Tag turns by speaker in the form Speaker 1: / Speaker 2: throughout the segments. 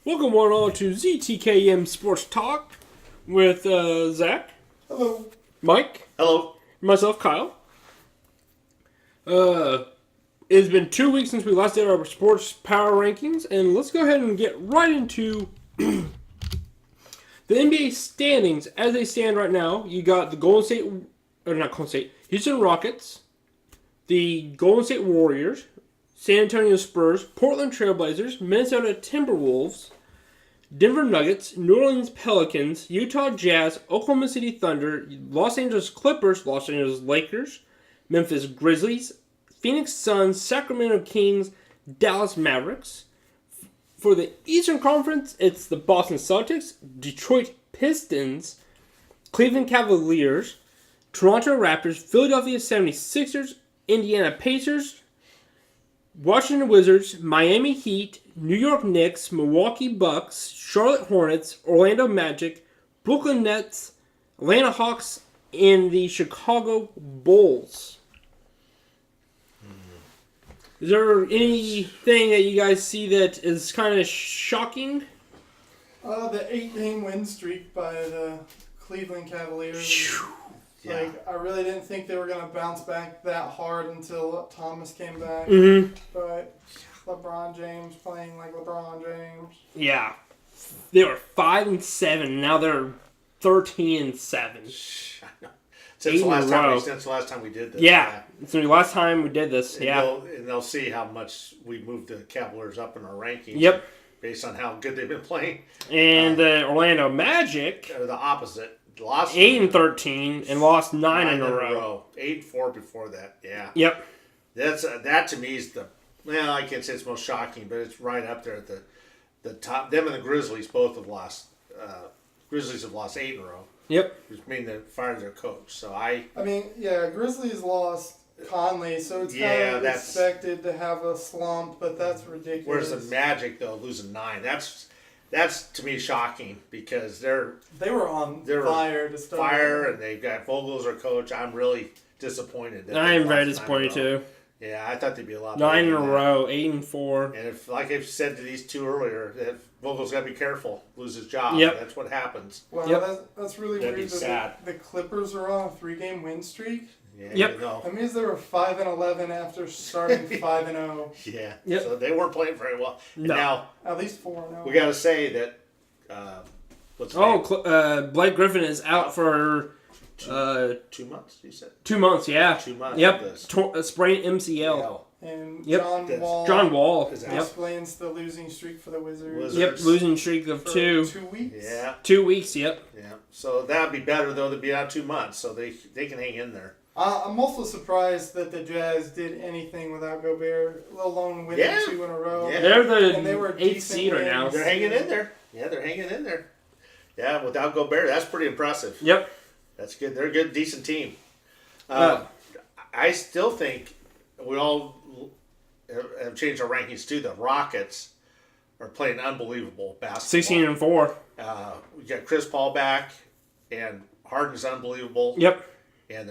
Speaker 1: Welcome one all to ZKM Sports Talk with Zach.
Speaker 2: Hello.
Speaker 1: Mike.
Speaker 3: Hello.
Speaker 1: Myself, Kyle. It's been 2 weeks since we last did our sports power rankings, and let's go ahead and get right into the NBA standings as they stand right now. You got the Houston Rockets, the Golden State Warriors, San Antonio Spurs, Portland Trailblazers, Minnesota Timberwolves, Denver Nuggets, New Orleans Pelicans, Utah Jazz, Oklahoma City Thunder, Los Angeles Clippers, Los Angeles Lakers, Memphis Grizzlies, Phoenix Suns, Sacramento Kings, Dallas Mavericks. For the Eastern Conference, it's the Boston Celtics, Detroit Pistons, Cleveland Cavaliers, Toronto Raptors, Philadelphia 76ers, Indiana Pacers, Washington Wizards, Miami Heat, New York Knicks, Milwaukee Bucks, Charlotte Hornets, Orlando Magic, Brooklyn Nets, Atlanta Hawks, and the Chicago Bulls. Is there anything that you guys see that is kind of shocking?
Speaker 2: The 8-game win streak by the Cleveland Cavaliers.
Speaker 3: Yeah.
Speaker 2: I really didn't think they were going to bounce back that hard until Thomas came back.
Speaker 1: Mm-hmm.
Speaker 2: But LeBron James playing like LeBron James.
Speaker 1: Yeah. They were 5-7, now they're 13-7.
Speaker 3: Since
Speaker 1: 8
Speaker 3: the last
Speaker 1: in a row.
Speaker 3: time we did this.
Speaker 1: Yeah. It's the last time we did this.
Speaker 3: And
Speaker 1: Yeah.
Speaker 3: they'll see how much we moved the Cavaliers up in our rankings.
Speaker 1: Yep.
Speaker 3: Based on how good they've been playing.
Speaker 1: And the Orlando Magic,
Speaker 3: Or the opposite. Lost
Speaker 1: 8-13, and lost 9 in a row.
Speaker 3: 8-4 before that. Yeah.
Speaker 1: Yep.
Speaker 3: That to me is I can't say it's most shocking, but it's right up there at the top. Them and the Grizzlies both have lost. Grizzlies have lost 8 in a row.
Speaker 1: Yep.
Speaker 3: Which means they fired their coach. So
Speaker 2: Grizzlies lost Conley, so it's kind of expected to have a slump, but that's ridiculous.
Speaker 3: Whereas the Magic, though, losing 9, that's to me shocking because
Speaker 2: they were on fire to start.
Speaker 3: And they've got Vogel as their coach. I'm really disappointed.
Speaker 1: I am very disappointed too.
Speaker 3: Yeah, I thought they'd be a lot
Speaker 1: 9 in a
Speaker 3: better
Speaker 1: row, 8-4.
Speaker 3: And if, like I've said to these two earlier, that Vogel's got to be careful, lose his job.
Speaker 1: Yep.
Speaker 3: That's what happens.
Speaker 2: Well, that's really
Speaker 3: That'd
Speaker 2: weird.
Speaker 3: be sad.
Speaker 2: The Clippers are on a 3-game win streak.
Speaker 3: Yeah,
Speaker 1: Yep.
Speaker 3: you know.
Speaker 2: That means they were 5-11 after starting 5-0.
Speaker 3: Yeah.
Speaker 1: Yep.
Speaker 3: So they weren't playing very well. And
Speaker 1: No.
Speaker 3: now
Speaker 2: At least 4-0.
Speaker 3: we got to say that. What's his name?
Speaker 1: Blake Griffin is out for
Speaker 3: 2 months. You said
Speaker 1: 2 months. Yeah.
Speaker 3: 2 months.
Speaker 1: Yep. Sprained MCL.
Speaker 2: And
Speaker 1: Yep.
Speaker 2: John Wall
Speaker 3: is out.
Speaker 1: Yep.
Speaker 2: explains the losing streak for the Wizards.
Speaker 1: Yep. Losing streak of
Speaker 2: For
Speaker 1: 2.
Speaker 2: 2 weeks.
Speaker 3: Yeah.
Speaker 1: 2 weeks. Yep.
Speaker 3: Yeah. So that'd be better though to be out 2 months, so they can hang in there.
Speaker 2: I'm also surprised that the Jazz did anything without Gobert, let alone winning 2 in a row.
Speaker 3: Yeah.
Speaker 1: They're
Speaker 2: And they were
Speaker 1: the 8th
Speaker 2: decent
Speaker 1: seed right now.
Speaker 2: wins.
Speaker 3: They're hanging in there. Yeah, they're hanging in there. Yeah, without Gobert, that's pretty impressive.
Speaker 1: Yep.
Speaker 3: That's good. They're a good, decent team. I still think we all have changed our rankings too. The Rockets are playing unbelievable basketball.
Speaker 1: 16-4.
Speaker 3: We got Chris Paul back, and Harden's unbelievable.
Speaker 1: Yep.
Speaker 3: And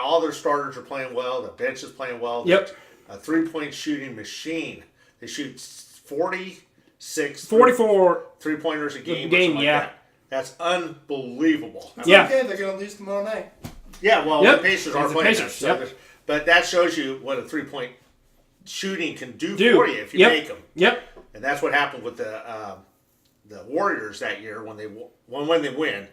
Speaker 3: all their starters are playing well. The bench is playing well.
Speaker 1: Yep.
Speaker 3: They're a 3-point shooting machine. They shoot 44 3-pointers a game. That. That's unbelievable.
Speaker 1: Yeah.
Speaker 2: Okay, they're going to lose tomorrow night.
Speaker 3: Yeah, well,
Speaker 1: Yep.
Speaker 3: the Pacers are
Speaker 1: It's the
Speaker 3: playing
Speaker 1: Pacers,
Speaker 3: that.
Speaker 1: yep.
Speaker 3: But that shows you what a 3-point shooting can do for you if you
Speaker 1: Yep.
Speaker 3: make them.
Speaker 1: Yep.
Speaker 3: And that's what happened with the Warriors that year when they win.
Speaker 1: When they win,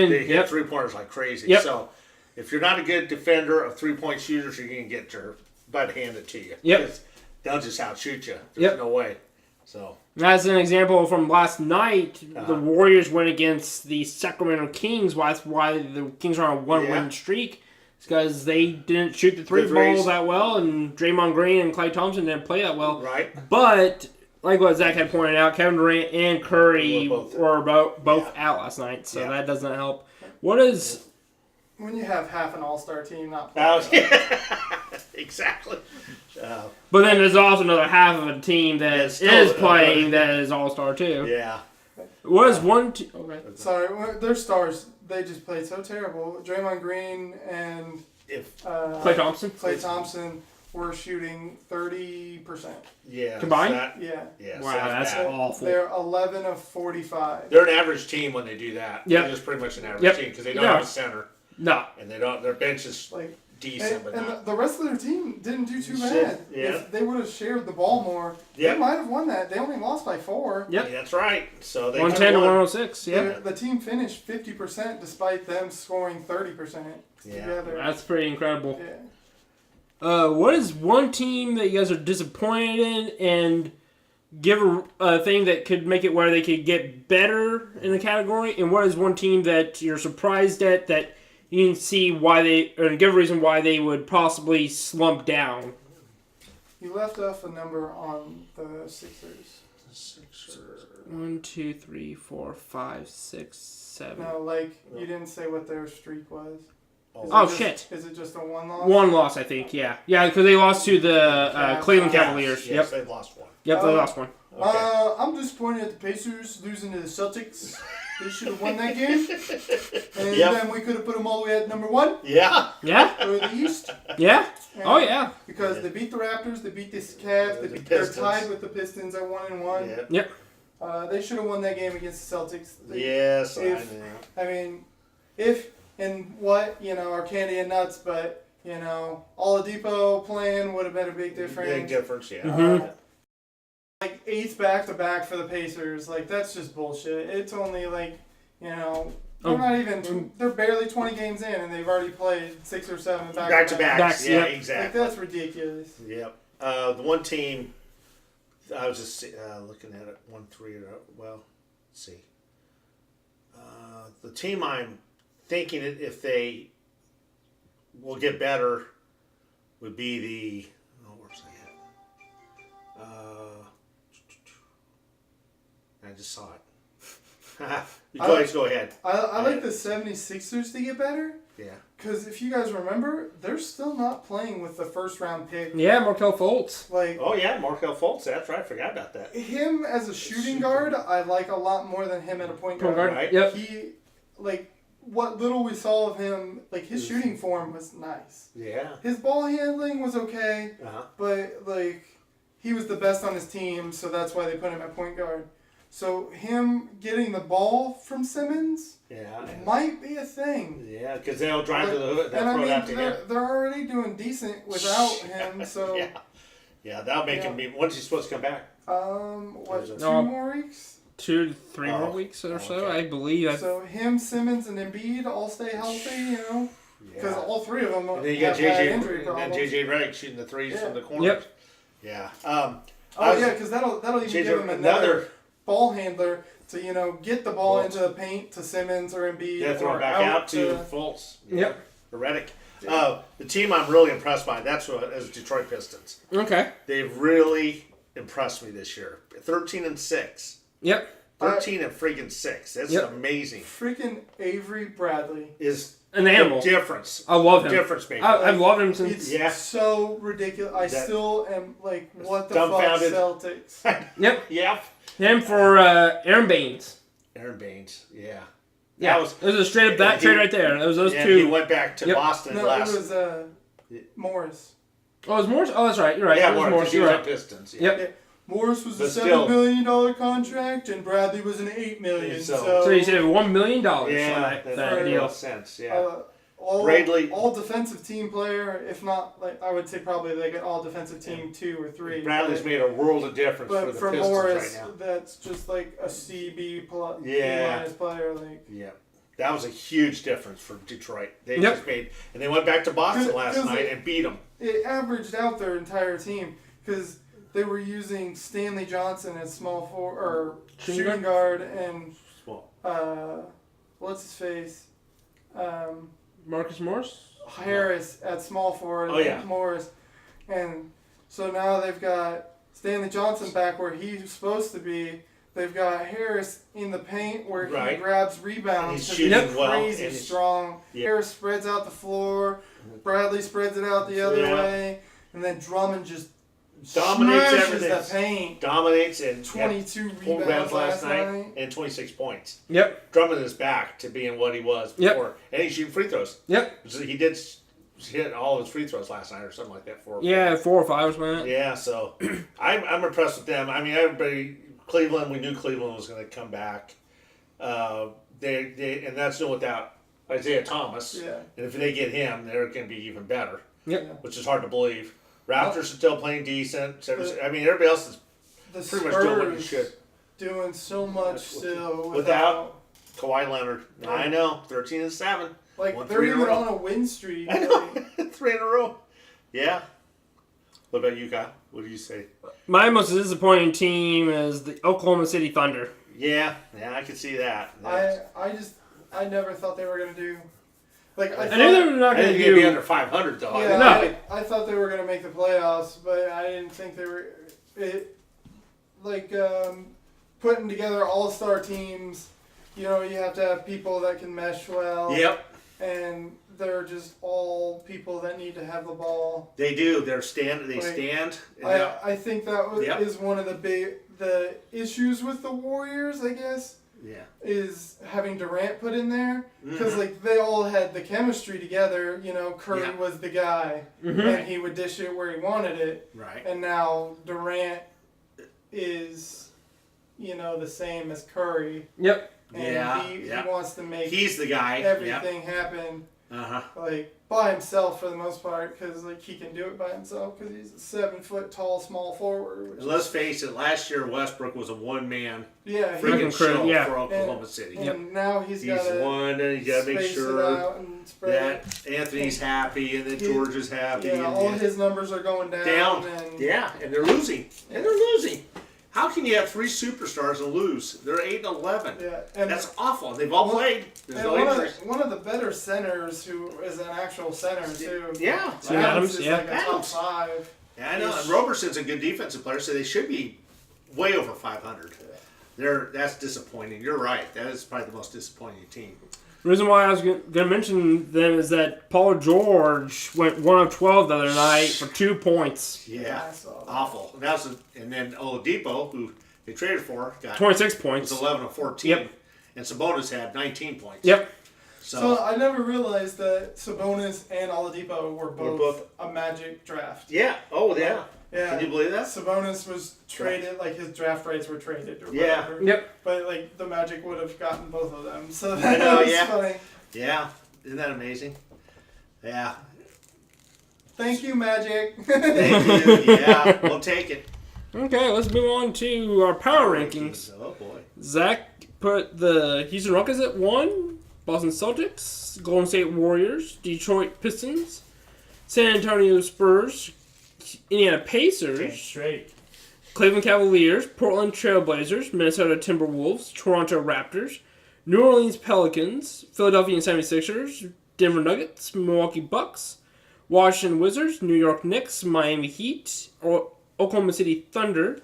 Speaker 3: They hit
Speaker 1: yep.
Speaker 3: 3-pointers like crazy.
Speaker 1: Yep.
Speaker 3: So if you're not a good defender of 3-point shooters, you're going to get your butt handed to you.
Speaker 1: Yep.
Speaker 3: Because they'll just outshoot you. There's
Speaker 1: Yep.
Speaker 3: no way. So
Speaker 1: As an example from last night, the Warriors went against the Sacramento Kings. That's why the Kings are on a 1-win streak. It's because they didn't shoot the three ball that well, and Draymond Green and Klay Thompson didn't play that well.
Speaker 3: right.
Speaker 1: But like what Zach had pointed out, Kevin Durant and Curry were both out last night, so that doesn't help. What is...
Speaker 2: When you have half an all-star team not
Speaker 3: Oh,
Speaker 2: playing.
Speaker 3: exactly.
Speaker 1: But then there's also another half of a team that is playing that is all-star too.
Speaker 3: Yeah.
Speaker 1: What is one... Okay.
Speaker 2: Sorry, their stars, they just played so terrible. Draymond Green and
Speaker 3: If
Speaker 1: Klay Thompson?
Speaker 2: Klay Thompson were shooting 30%.
Speaker 3: Yeah.
Speaker 1: Combined?
Speaker 2: Yeah.
Speaker 3: Yeah.
Speaker 1: Wow,
Speaker 3: so
Speaker 1: that's
Speaker 3: bad.
Speaker 1: awful.
Speaker 2: They're 11 of 45.
Speaker 3: They're an average team when they do that.
Speaker 1: Yep.
Speaker 3: They're just pretty much an average team because they don't have a center.
Speaker 1: No.
Speaker 3: And they don't. Their bench is decent, but
Speaker 2: and
Speaker 3: not.
Speaker 2: the rest of their team didn't do too bad.
Speaker 3: Yeah.
Speaker 2: If they would have shared the ball more, they might have won that. They only lost by 4.
Speaker 1: Yep.
Speaker 3: Yeah, that's right. So they
Speaker 1: 110 to 106. Yeah.
Speaker 2: The team finished 50% despite them scoring 30% together.
Speaker 1: That's pretty incredible.
Speaker 2: Yeah.
Speaker 1: What is one team that you guys are disappointed in, and give a thing that could make it where they could get better in the category? And what is one team that you're surprised at that you can see why they, or give a reason why they would possibly slump down?
Speaker 2: You left off a number on the Sixers.
Speaker 1: 1, 2, 3, 4, 5, 6, 7.
Speaker 2: No, you didn't say what their streak was.
Speaker 1: Shit.
Speaker 2: Is it just a 1 loss?
Speaker 1: 1 loss, I think, yeah. Yeah, because they lost to the Cleveland Cavaliers.
Speaker 3: Yes, they lost one.
Speaker 1: Yep, they lost one.
Speaker 3: Okay.
Speaker 2: I'm disappointed at the Pacers losing to the Celtics. They should have won that game. And then we could have put them all the way at number 1.
Speaker 3: Yeah.
Speaker 1: Yeah?
Speaker 2: For the East.
Speaker 1: Yeah?
Speaker 2: And
Speaker 1: Oh, yeah.
Speaker 2: Because they beat the Raptors, they beat the Cavs, they're tied with the Pistons at 1-1.
Speaker 1: Yep.
Speaker 2: They should have won that game against the Celtics.
Speaker 3: Yes,
Speaker 2: I mean, if and what, our candy and nuts, but, Oladipo playing would have been a big difference.
Speaker 3: Big difference, yeah.
Speaker 1: Mm-hmm.
Speaker 2: 8th back-to-back for the Pacers. That's just bullshit. It's only, they're not even, they're barely 20 games in, and they've already played 6 or 7
Speaker 3: back-to-backs. Yeah,
Speaker 1: yep.
Speaker 3: exactly.
Speaker 2: That's ridiculous.
Speaker 3: Yep. The one team, I was just looking at it, 1-3, let's see. The team I'm thinking if they will get better would be the, where's that at? I just saw it. You guys go ahead.
Speaker 2: I like the 76ers to get better.
Speaker 3: Yeah.
Speaker 2: Because if you guys remember, they're still not playing with the first-round pick.
Speaker 1: Yeah, Markelle Fultz.
Speaker 3: Markelle Fultz. That's right. I forgot about that.
Speaker 2: Him as a shooting guard, I like a lot more than him at a point guard.
Speaker 3: Right.
Speaker 1: Yep.
Speaker 2: He, what little we saw of him, his shooting form was nice.
Speaker 3: Yeah.
Speaker 2: His ball handling was okay,
Speaker 3: Uh-huh.
Speaker 2: but, he was the best on his team, so that's why they put him at point guard. So him getting the ball from Simmons might be a thing.
Speaker 3: Yeah, because they'll drive to the hood. They'll throw it out to him.
Speaker 2: They're already doing decent without him. So
Speaker 3: yeah, that'll make him be. When's he supposed to come back?
Speaker 2: 2 more weeks?
Speaker 1: 2 to 3 more weeks or so,
Speaker 3: okay.
Speaker 1: I believe.
Speaker 2: So him, Simmons, and Embiid all stay healthy, because all 3 of them
Speaker 3: and then you got
Speaker 2: have had injury
Speaker 3: JJ,
Speaker 2: problems.
Speaker 3: and then JJ Redick shooting the threes from the corners.
Speaker 1: Yep.
Speaker 3: Yeah.
Speaker 2: Because that'll even give him another ball handler to get the ball into the paint to Simmons or Embiid.
Speaker 3: Yeah, throw it back out to Fultz.
Speaker 1: Yep.
Speaker 3: Or Redick. The team I'm really impressed by, is Detroit Pistons.
Speaker 1: Okay.
Speaker 3: They've really impressed me this year. 13-6.
Speaker 1: Yep.
Speaker 3: 13 and freaking 6. That's amazing.
Speaker 2: Freaking Avery Bradley
Speaker 3: Is
Speaker 1: an animal.
Speaker 3: The difference.
Speaker 1: I love him.
Speaker 3: Difference maker.
Speaker 1: I've loved him since.
Speaker 2: It's so ridiculous. I still am what the fuck,
Speaker 3: dumbfounded.
Speaker 2: Celtics?
Speaker 1: Yep.
Speaker 3: Yep.
Speaker 1: Him for Aaron Baines.
Speaker 3: Aaron Baines. Yeah.
Speaker 1: Yeah. It was a straight up that trade right there. It was those two.
Speaker 3: He went back to Boston last.
Speaker 2: No, it was Morris.
Speaker 1: Oh, it was Morris? Oh, that's right. You're right.
Speaker 3: Yeah,
Speaker 1: it was Morris.
Speaker 3: You're
Speaker 1: You're
Speaker 3: right.
Speaker 1: right.
Speaker 3: Pistons. Yeah.
Speaker 1: Yep.
Speaker 2: Morris was a
Speaker 3: $7
Speaker 2: million contract, and Bradley was an $8 million.
Speaker 3: So
Speaker 1: you saved $1 million
Speaker 3: yeah,
Speaker 1: on that deal.
Speaker 3: Makes sense. Yeah.
Speaker 2: Bradley, all defensive team player, if not I would say probably an all defensive team 2 or 3.
Speaker 3: Bradley's made a world of difference for the Pistons
Speaker 2: Morris,
Speaker 3: right now.
Speaker 2: that's just a CB plus B minus player.
Speaker 3: Yeah. That was a huge difference for Detroit. They just made, and they went back to Boston last night and beat them.
Speaker 2: It averaged out their entire team because they were using Stanley Johnson as shooting guard and what's his face,
Speaker 1: Marcus Morris?
Speaker 2: Harris at small forward. Morris, and so now they've got Stanley Johnson back where he's supposed to be. They've got Harris in the paint where he grabs rebounds.
Speaker 3: He's shooting well.
Speaker 2: Crazy strong. Harris spreads out the floor. Bradley spreads it out the other way. And then Drummond just
Speaker 3: dominates everything.
Speaker 2: The paint.
Speaker 3: Dominates and
Speaker 2: 22 rebounds last night.
Speaker 3: And 26 points.
Speaker 1: Yep.
Speaker 3: Drummond is back to being what he was before. And he's shooting free throws.
Speaker 1: Yep.
Speaker 3: So he did hit all his free throws last night or something like that. 4
Speaker 1: or 5 or something.
Speaker 3: Yeah, so I'm impressed with them. I mean, Cleveland, we knew Cleveland was going to come back. And that's still without Isaiah Thomas.
Speaker 2: Yeah.
Speaker 3: And if they get him, they're going to be even better.
Speaker 1: Yep.
Speaker 3: Which is hard to believe. Raptors are still playing decent. I mean, everybody else is pretty much doing what you should.
Speaker 2: Doing so much still
Speaker 3: without Kawhi Leonard. I know, 13-7.
Speaker 2: Like, they're even on a win streak.
Speaker 3: I know. 3 in a row. Yeah. What about you, Kyle? What do you say?
Speaker 1: My most disappointing team is the Oklahoma City Thunder.
Speaker 3: Yeah, I can see that.
Speaker 2: I never thought they were going to do... Like,
Speaker 1: I knew they were not going to
Speaker 3: be under 500, though.
Speaker 2: Yeah,
Speaker 1: no.
Speaker 2: I thought they were going to make the playoffs, but I didn't think they were... putting together all-star teams, you have to have people that can mesh well.
Speaker 3: Yep.
Speaker 2: And they're just all people that need to have the ball.
Speaker 3: They do. They stand.
Speaker 2: I think that is one of the issues with the Warriors, I guess.
Speaker 3: Yeah. Is
Speaker 2: having Durant put in there. Because, they all had the chemistry together. Curry was the guy. Mm-hmm. And he would dish it where he wanted it.
Speaker 3: Right.
Speaker 2: And now Durant is... the same as Curry.
Speaker 1: Yep.
Speaker 2: And he wants to make
Speaker 3: he's the guy.
Speaker 2: Everything happen. By himself for the most part, because he can do it by himself because he's a 7-foot tall small forward.
Speaker 3: Let's face it. Last year Westbrook was a one-man.
Speaker 1: Freaking
Speaker 3: show for Oklahoma City.
Speaker 2: And now he's got
Speaker 3: to make sure that Anthony's happy and that George is happy.
Speaker 2: Yeah, all his numbers are going down.
Speaker 3: And they're losing. How can you have 3 superstars and lose? They're 8-11.
Speaker 2: Yeah, and
Speaker 3: that's awful. They've all played. There's no injuries.
Speaker 2: One of the better centers who is an actual center too.
Speaker 3: Yeah,
Speaker 2: Adams is like a top 5.
Speaker 3: Yeah, I know. And Roberson's a good defensive player, so they should be way over 500. That's disappointing. You're right. That is probably the most disappointing team.
Speaker 1: The reason why I was going to mention them is that Paul George went 1 of 12 the other night for 2 points.
Speaker 3: Yeah, awful. And then Oladipo, who they traded for, got
Speaker 1: 26 points.
Speaker 3: Was 11 of 14. Yep. And Sabonis had 19 points.
Speaker 1: Yep.
Speaker 2: So I never realized that Sabonis and Oladipo were both a Magic draft.
Speaker 3: Yeah. Oh, yeah.
Speaker 2: Yeah.
Speaker 3: Can you believe that?
Speaker 2: Sabonis was traded, his draft rights were traded or whatever.
Speaker 1: Yep.
Speaker 2: But, the Magic would have gotten both of them. So
Speaker 3: was
Speaker 2: funny.
Speaker 3: Yeah. Isn't that amazing? Yeah.
Speaker 2: Thank you, Magic.
Speaker 3: Thank you. Yeah, we'll take it.
Speaker 1: Okay, let's move on to our power rankings.
Speaker 3: Oh, boy.
Speaker 1: Zach put the Houston Rockets at 1, Boston Celtics, Golden State Warriors, Detroit Pistons, San Antonio Spurs, Indiana Pacers,
Speaker 4: straight.
Speaker 1: Cleveland Cavaliers, Portland Trailblazers, Minnesota Timberwolves, Toronto Raptors, New Orleans Pelicans, Philadelphia 76ers, Denver Nuggets, Milwaukee Bucks, Washington Wizards, New York Knicks, Miami Heat, Oklahoma City Thunder,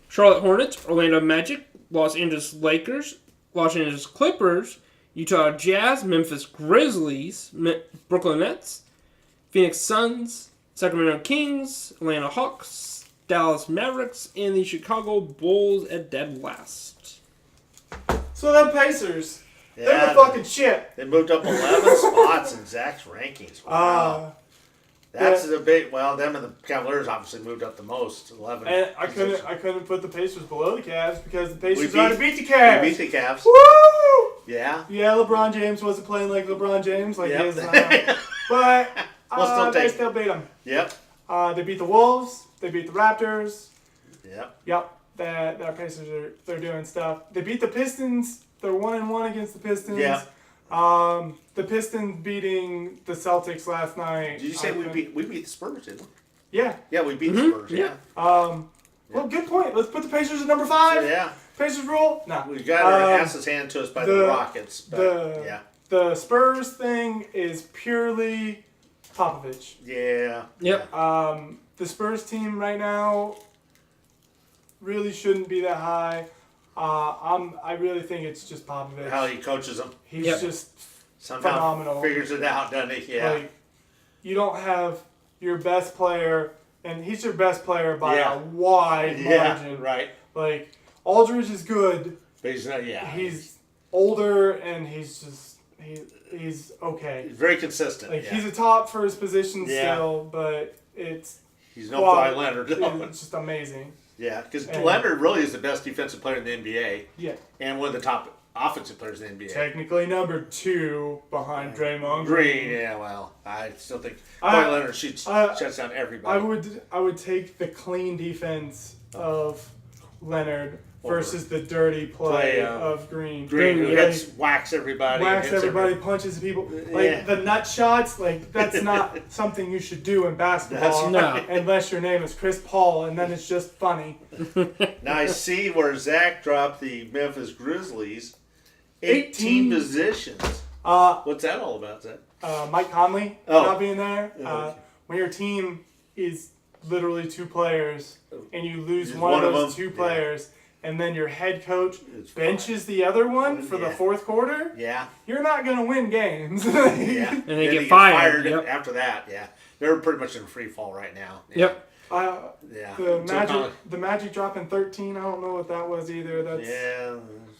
Speaker 1: Charlotte Hornets, Orlando Magic, Los Angeles Lakers, Los Angeles Clippers, Utah Jazz, Memphis Grizzlies, Brooklyn Nets, Phoenix Suns, Sacramento Kings, Atlanta Hawks, Dallas Mavericks, and the Chicago Bulls at dead last.
Speaker 4: So the Pacers, they're the fucking shit.
Speaker 3: They moved up 11 spots in Zach's rankings. Wow. That's the big. Well, them and the Cavaliers obviously moved up the most, 11.
Speaker 4: And I couldn't put the Pacers below the Cavs because the Pacers already beat the Cavs.
Speaker 3: We beat the Cavs.
Speaker 4: Woo!
Speaker 3: Yeah.
Speaker 4: Yeah, LeBron James wasn't playing like LeBron James, like his. But they still beat them.
Speaker 3: Yep.
Speaker 4: They beat the Wolves. They beat the Raptors.
Speaker 3: Yep.
Speaker 4: Yep. Their Pacers they're doing stuff. They beat the Pistons. They're 1-1 against the Pistons.
Speaker 3: Yeah.
Speaker 4: The Pistons beating the Celtics last night.
Speaker 3: Did you say we beat the Spurs, didn't we?
Speaker 4: Yeah.
Speaker 3: Yeah, we beat the Spurs. Yeah.
Speaker 4: Well, good point. Let's put the Pacers at number 5.
Speaker 3: Yeah.
Speaker 4: Pacers rule? No.
Speaker 3: We got our asses handed to us by the Rockets. But,
Speaker 4: the Spurs thing is purely Popovich.
Speaker 3: Yeah.
Speaker 1: Yep.
Speaker 4: The Spurs team right now really shouldn't be that high. I really think it's just Popovich.
Speaker 3: How he coaches them.
Speaker 4: He's just
Speaker 3: somehow
Speaker 4: phenomenal.
Speaker 3: Figures it out, doesn't he? Yeah.
Speaker 4: You don't have your best player, and he's your best player by a wide margin.
Speaker 3: Right.
Speaker 4: Aldridge is good.
Speaker 3: But he's not. Yeah.
Speaker 4: He's older, and he's just he's okay.
Speaker 3: He's very consistent.
Speaker 4: Like he's a top for his position still, but
Speaker 3: he's no Kawhi Leonard.
Speaker 4: It's just amazing.
Speaker 3: Yeah, because Leonard really is the best defensive player in the NBA.
Speaker 4: Yeah,
Speaker 3: and one of the top offensive players in the NBA.
Speaker 4: Technically number 2 behind Draymond Green.
Speaker 3: Yeah, well, I still think Kawhi Leonard shuts down everybody.
Speaker 4: I would take the clean defense of Leonard versus the dirty play of Green.
Speaker 3: Green who whacks everybody.
Speaker 4: Punches people. Like the nut shots, like that's not something you should do in basketball unless your name is Chris Paul, and then it's just funny.
Speaker 3: Now I see where Zach dropped the Memphis Grizzlies 18 positions. What's that all about, Zach?
Speaker 4: Mike Conley not being there. When your team is literally 2 players and you lose one of those 2 players, and then your head coach benches the other one for the fourth quarter, you're not going to win games.
Speaker 1: And they get fired
Speaker 3: after that. They're pretty much in free fall right now.
Speaker 4: The Magic dropping 13, I don't know what that was either.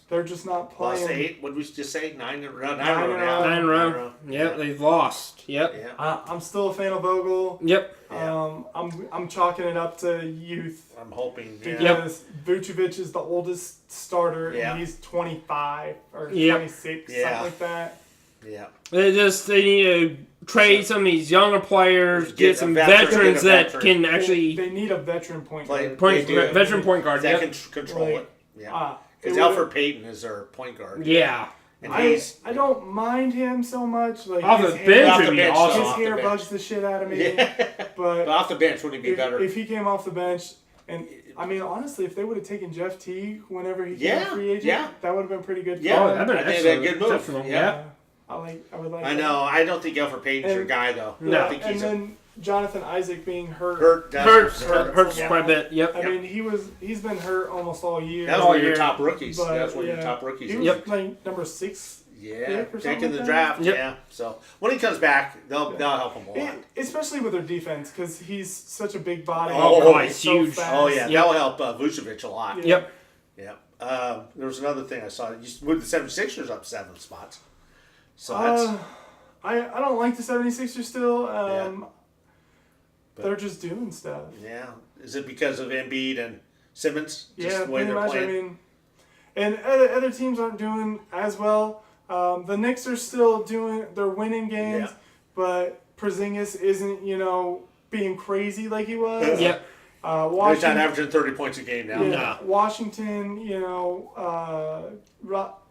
Speaker 4: They're just not playing.
Speaker 3: Lost 8. What did we just say? 9 in a row.
Speaker 1: 9 in a row. Yep, they've lost. Yep.
Speaker 4: I'm still a fan of Vogel.
Speaker 1: Yep.
Speaker 4: I'm chalking it up to youth.
Speaker 3: I'm hoping.
Speaker 4: Because Vucevic is the oldest starter, and he's 25 or 26, something like that.
Speaker 3: Yeah.
Speaker 1: They need to trade some of these younger players, get some veterans that can actually.
Speaker 4: They need a veteran point guard.
Speaker 1: Veteran point guard
Speaker 3: that can control it. Yeah. Because Alfred Payton is our point guard.
Speaker 1: Yeah.
Speaker 3: And
Speaker 4: I don't mind him so much. Like
Speaker 1: off the bench would be awesome.
Speaker 4: His hair bugs the shit out of me. But
Speaker 3: off the bench would he be better?
Speaker 4: If he came off the bench, and I mean honestly, if they would have taken Jeff Teague whenever he came a free agent, that would have been pretty good.
Speaker 1: Yeah, that'd been
Speaker 3: a good move.
Speaker 1: Yeah.
Speaker 4: I would like.
Speaker 3: I know. I don't think Alfred Payton's your guy though.
Speaker 1: No.
Speaker 3: I think he's
Speaker 4: then Jonathan Isaac being
Speaker 1: hurts quite a bit. Yep.
Speaker 4: I mean, he's been hurt almost all year.
Speaker 3: That was one of your top rookies. That's one of your top rookies.
Speaker 4: He was like number 6.
Speaker 3: Taking the draft.
Speaker 1: Yep.
Speaker 3: Yeah. So when he comes back, they'll help him a lot.
Speaker 4: Especially with their defense, because he's such a big body.
Speaker 1: He's huge.
Speaker 4: Fast.
Speaker 3: Oh yeah, that will help Vucevic a lot.
Speaker 1: Yep.
Speaker 3: There was another thing I saw. You moved the 76ers up 7 spots. So
Speaker 4: I don't like the 76ers still. They're just doing stuff.
Speaker 3: Yeah. Is it because of Embiid and Simmons?
Speaker 4: Just the way they're playing? I mean, and other teams aren't doing as well. The Knicks are still they're winning games, but Porzingis isn't, being crazy like he was.
Speaker 1: Yep.
Speaker 3: Washington, he's not averaging 30 points a game now.
Speaker 4: Yeah, Washington,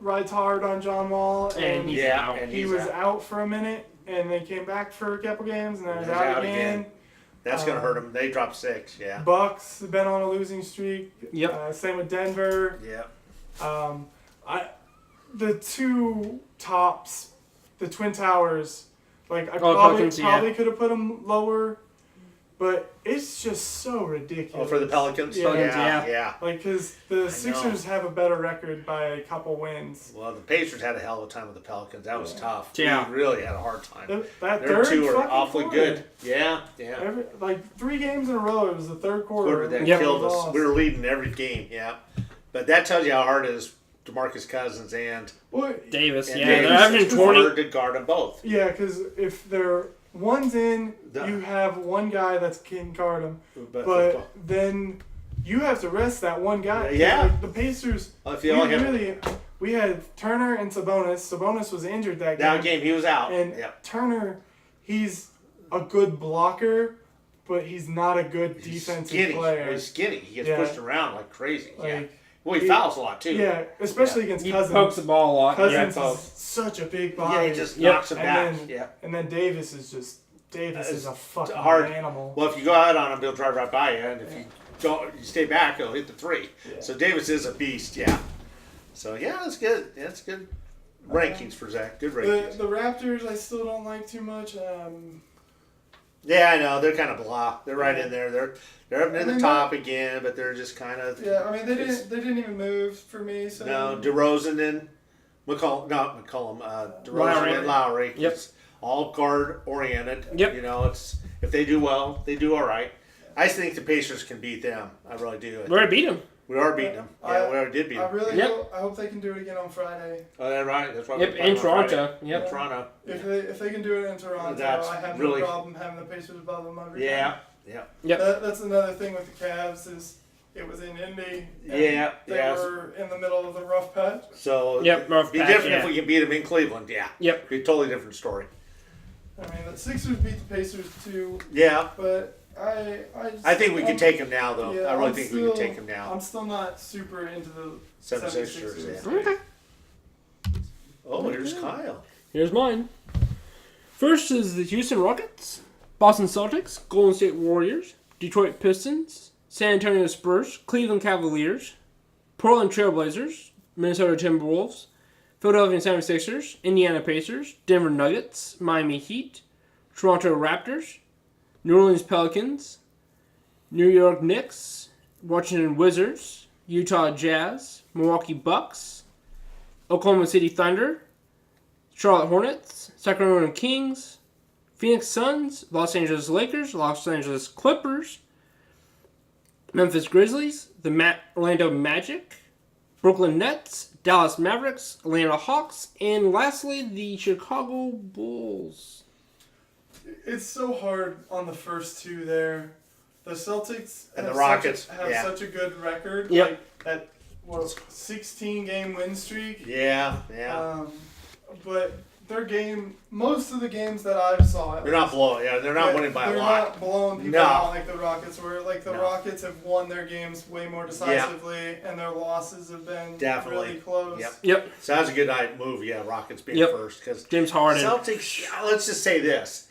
Speaker 4: rides hard on John Wall, and he was out for a minute, and they came back for a couple games, and then he's out again.
Speaker 3: That's going to hurt them. They dropped 6,
Speaker 4: Bucks have been on a losing streak.
Speaker 1: Yep.
Speaker 4: Same with Denver.
Speaker 3: Yep.
Speaker 4: The 2 tops, the Twin Towers, like I probably could have put them lower, but it's just so ridiculous.
Speaker 3: Oh, for the Pelicans?
Speaker 1: Yeah.
Speaker 4: Like, because the Sixers have a better record by a couple wins.
Speaker 3: Well, the Pacers had a hell of a time with the Pelicans. That was tough.
Speaker 1: Yeah.
Speaker 3: We really had a hard time.
Speaker 4: Their
Speaker 3: 2 are awfully good. Yeah.
Speaker 4: 3 games in a row, it was the third quarter.
Speaker 3: That killed us. We were leading every game, But that tells you how hard it is DeMarcus Cousins and
Speaker 1: Davis.
Speaker 3: They're
Speaker 1: having 20
Speaker 3: to guard them both.
Speaker 4: Yeah, because if they're one's in, you have one guy that can guard him, but then you have to rest that one guy.
Speaker 3: Yeah,
Speaker 4: the Pacers. We had Turner and Sabonis. Sabonis was injured that game.
Speaker 3: He was out.
Speaker 4: And Turner, he's a good blocker, but he's not a good defensive player.
Speaker 3: He's skinny. He gets pushed around like crazy. Well, he fouls a lot too.
Speaker 4: Yeah, especially against Cousins.
Speaker 1: He pokes the ball a lot.
Speaker 4: Cousins is such a big body.
Speaker 3: Yeah, he just knocks him back.
Speaker 4: And then Davis is a fucking animal.
Speaker 3: Well, if you go out on him, he'll drive right by you, and if you stay back, he'll hit the 3. Yeah. So Davis is a beast. Yeah. So that's good. That's good rankings for Zach. Good rankings.
Speaker 2: The Raptors, I still don't like too much.
Speaker 3: Yeah, I know. They're kind of blah. They're right in there. They're up near the top again, but they're just kind of.
Speaker 2: Yeah, I mean they didn't even move for me. So
Speaker 3: no, DeRozan and DeRozan and Lowry.
Speaker 1: Yep.
Speaker 3: It's all guard oriented.
Speaker 1: Yep.
Speaker 3: It's if they do well, they do all right. I think the Pacers can beat them. I really do.
Speaker 1: We already beat them.
Speaker 3: We are beating them. Yeah, we already did beat them.
Speaker 2: I really hope they can do it again on Friday.
Speaker 3: Oh, that's right. That's right.
Speaker 1: In Toronto. Yep.
Speaker 3: Toronto.
Speaker 2: If they can do it in Toronto, I have no problem having the Pacers above them every time.
Speaker 3: Yeah.
Speaker 2: That's another thing with the Cavs is it was in Indy.
Speaker 3: They
Speaker 2: were in the middle of the rough patch.
Speaker 3: So
Speaker 1: rough
Speaker 3: be
Speaker 1: patch,
Speaker 3: different if we can beat them in Cleveland. Yeah.
Speaker 1: Yep.
Speaker 3: Be a totally different story.
Speaker 2: I mean, the Sixers beat the Pacers too.
Speaker 3: Yeah.
Speaker 2: But
Speaker 3: I think we can take them now, though.
Speaker 2: Yeah,
Speaker 3: I really think we can take them now.
Speaker 2: I'm still not super into the
Speaker 3: 76ers. Yeah.
Speaker 1: Okay.
Speaker 3: Oh, here's Kyle.
Speaker 1: Here's mine. First is the Houston Rockets, Boston Celtics, Golden State Warriors, Detroit Pistons, San Antonio Spurs, Cleveland Cavaliers, Portland Trailblazers, Minnesota Timberwolves, Philadelphia 76ers, Indiana Pacers, Denver Nuggets, Miami Heat, Toronto Raptors, New Orleans Pelicans, New York Knicks, Washington Wizards, Utah Jazz, Milwaukee Bucks, Oklahoma City Thunder, Charlotte Hornets, Sacramento Kings, Phoenix Suns, Los Angeles Lakers, Los Angeles Clippers, Memphis Grizzlies, the Orlando Magic, Brooklyn Nets, Dallas Mavericks, Atlanta Hawks, and lastly, the Chicago Bulls.
Speaker 2: It's so hard on the first two there. The Celtics
Speaker 3: and the Rockets
Speaker 2: have such a good record.
Speaker 1: Yep.
Speaker 2: Like that 16-game win streak.
Speaker 3: Yeah.
Speaker 2: But most of the games that I've saw,
Speaker 3: they're not blowing. Yeah, they're not winning by a lot.
Speaker 2: They're not blowing people out like the Rockets were. Like the Rockets have won their games way more decisively, and their losses have been really close.
Speaker 3: Yep. So that was a good move. Yeah, Rockets being first because
Speaker 1: James Harden.
Speaker 3: Celtics. Let's just say this: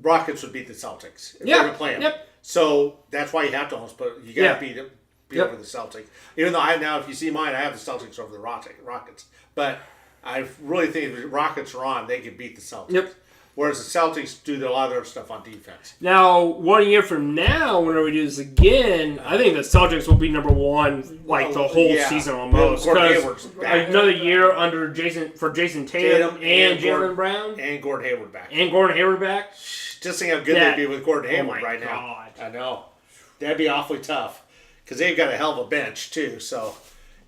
Speaker 3: Rockets would beat the Celtics if they were playing.
Speaker 1: Yep.
Speaker 3: So that's why you have to almost put. You got to beat over the Celtics. Even though if you see mine, I have the Celtics over the Rockets, but. I really think if the Rockets are on, they could beat the Celtics.
Speaker 1: Yep.
Speaker 3: Whereas the Celtics do a lot of their stuff on defense.
Speaker 1: Now, 1 year from now, whenever we do this again, I think the Celtics will be number one the whole season almost. Because another year under Jason Tatum and Jaylen Brown.
Speaker 3: And Gordon Hayward back. Just think how good they'd be with Gordon Hayward right now. I know. That'd be awfully tough. Because they've got a hell of a bench, too. So...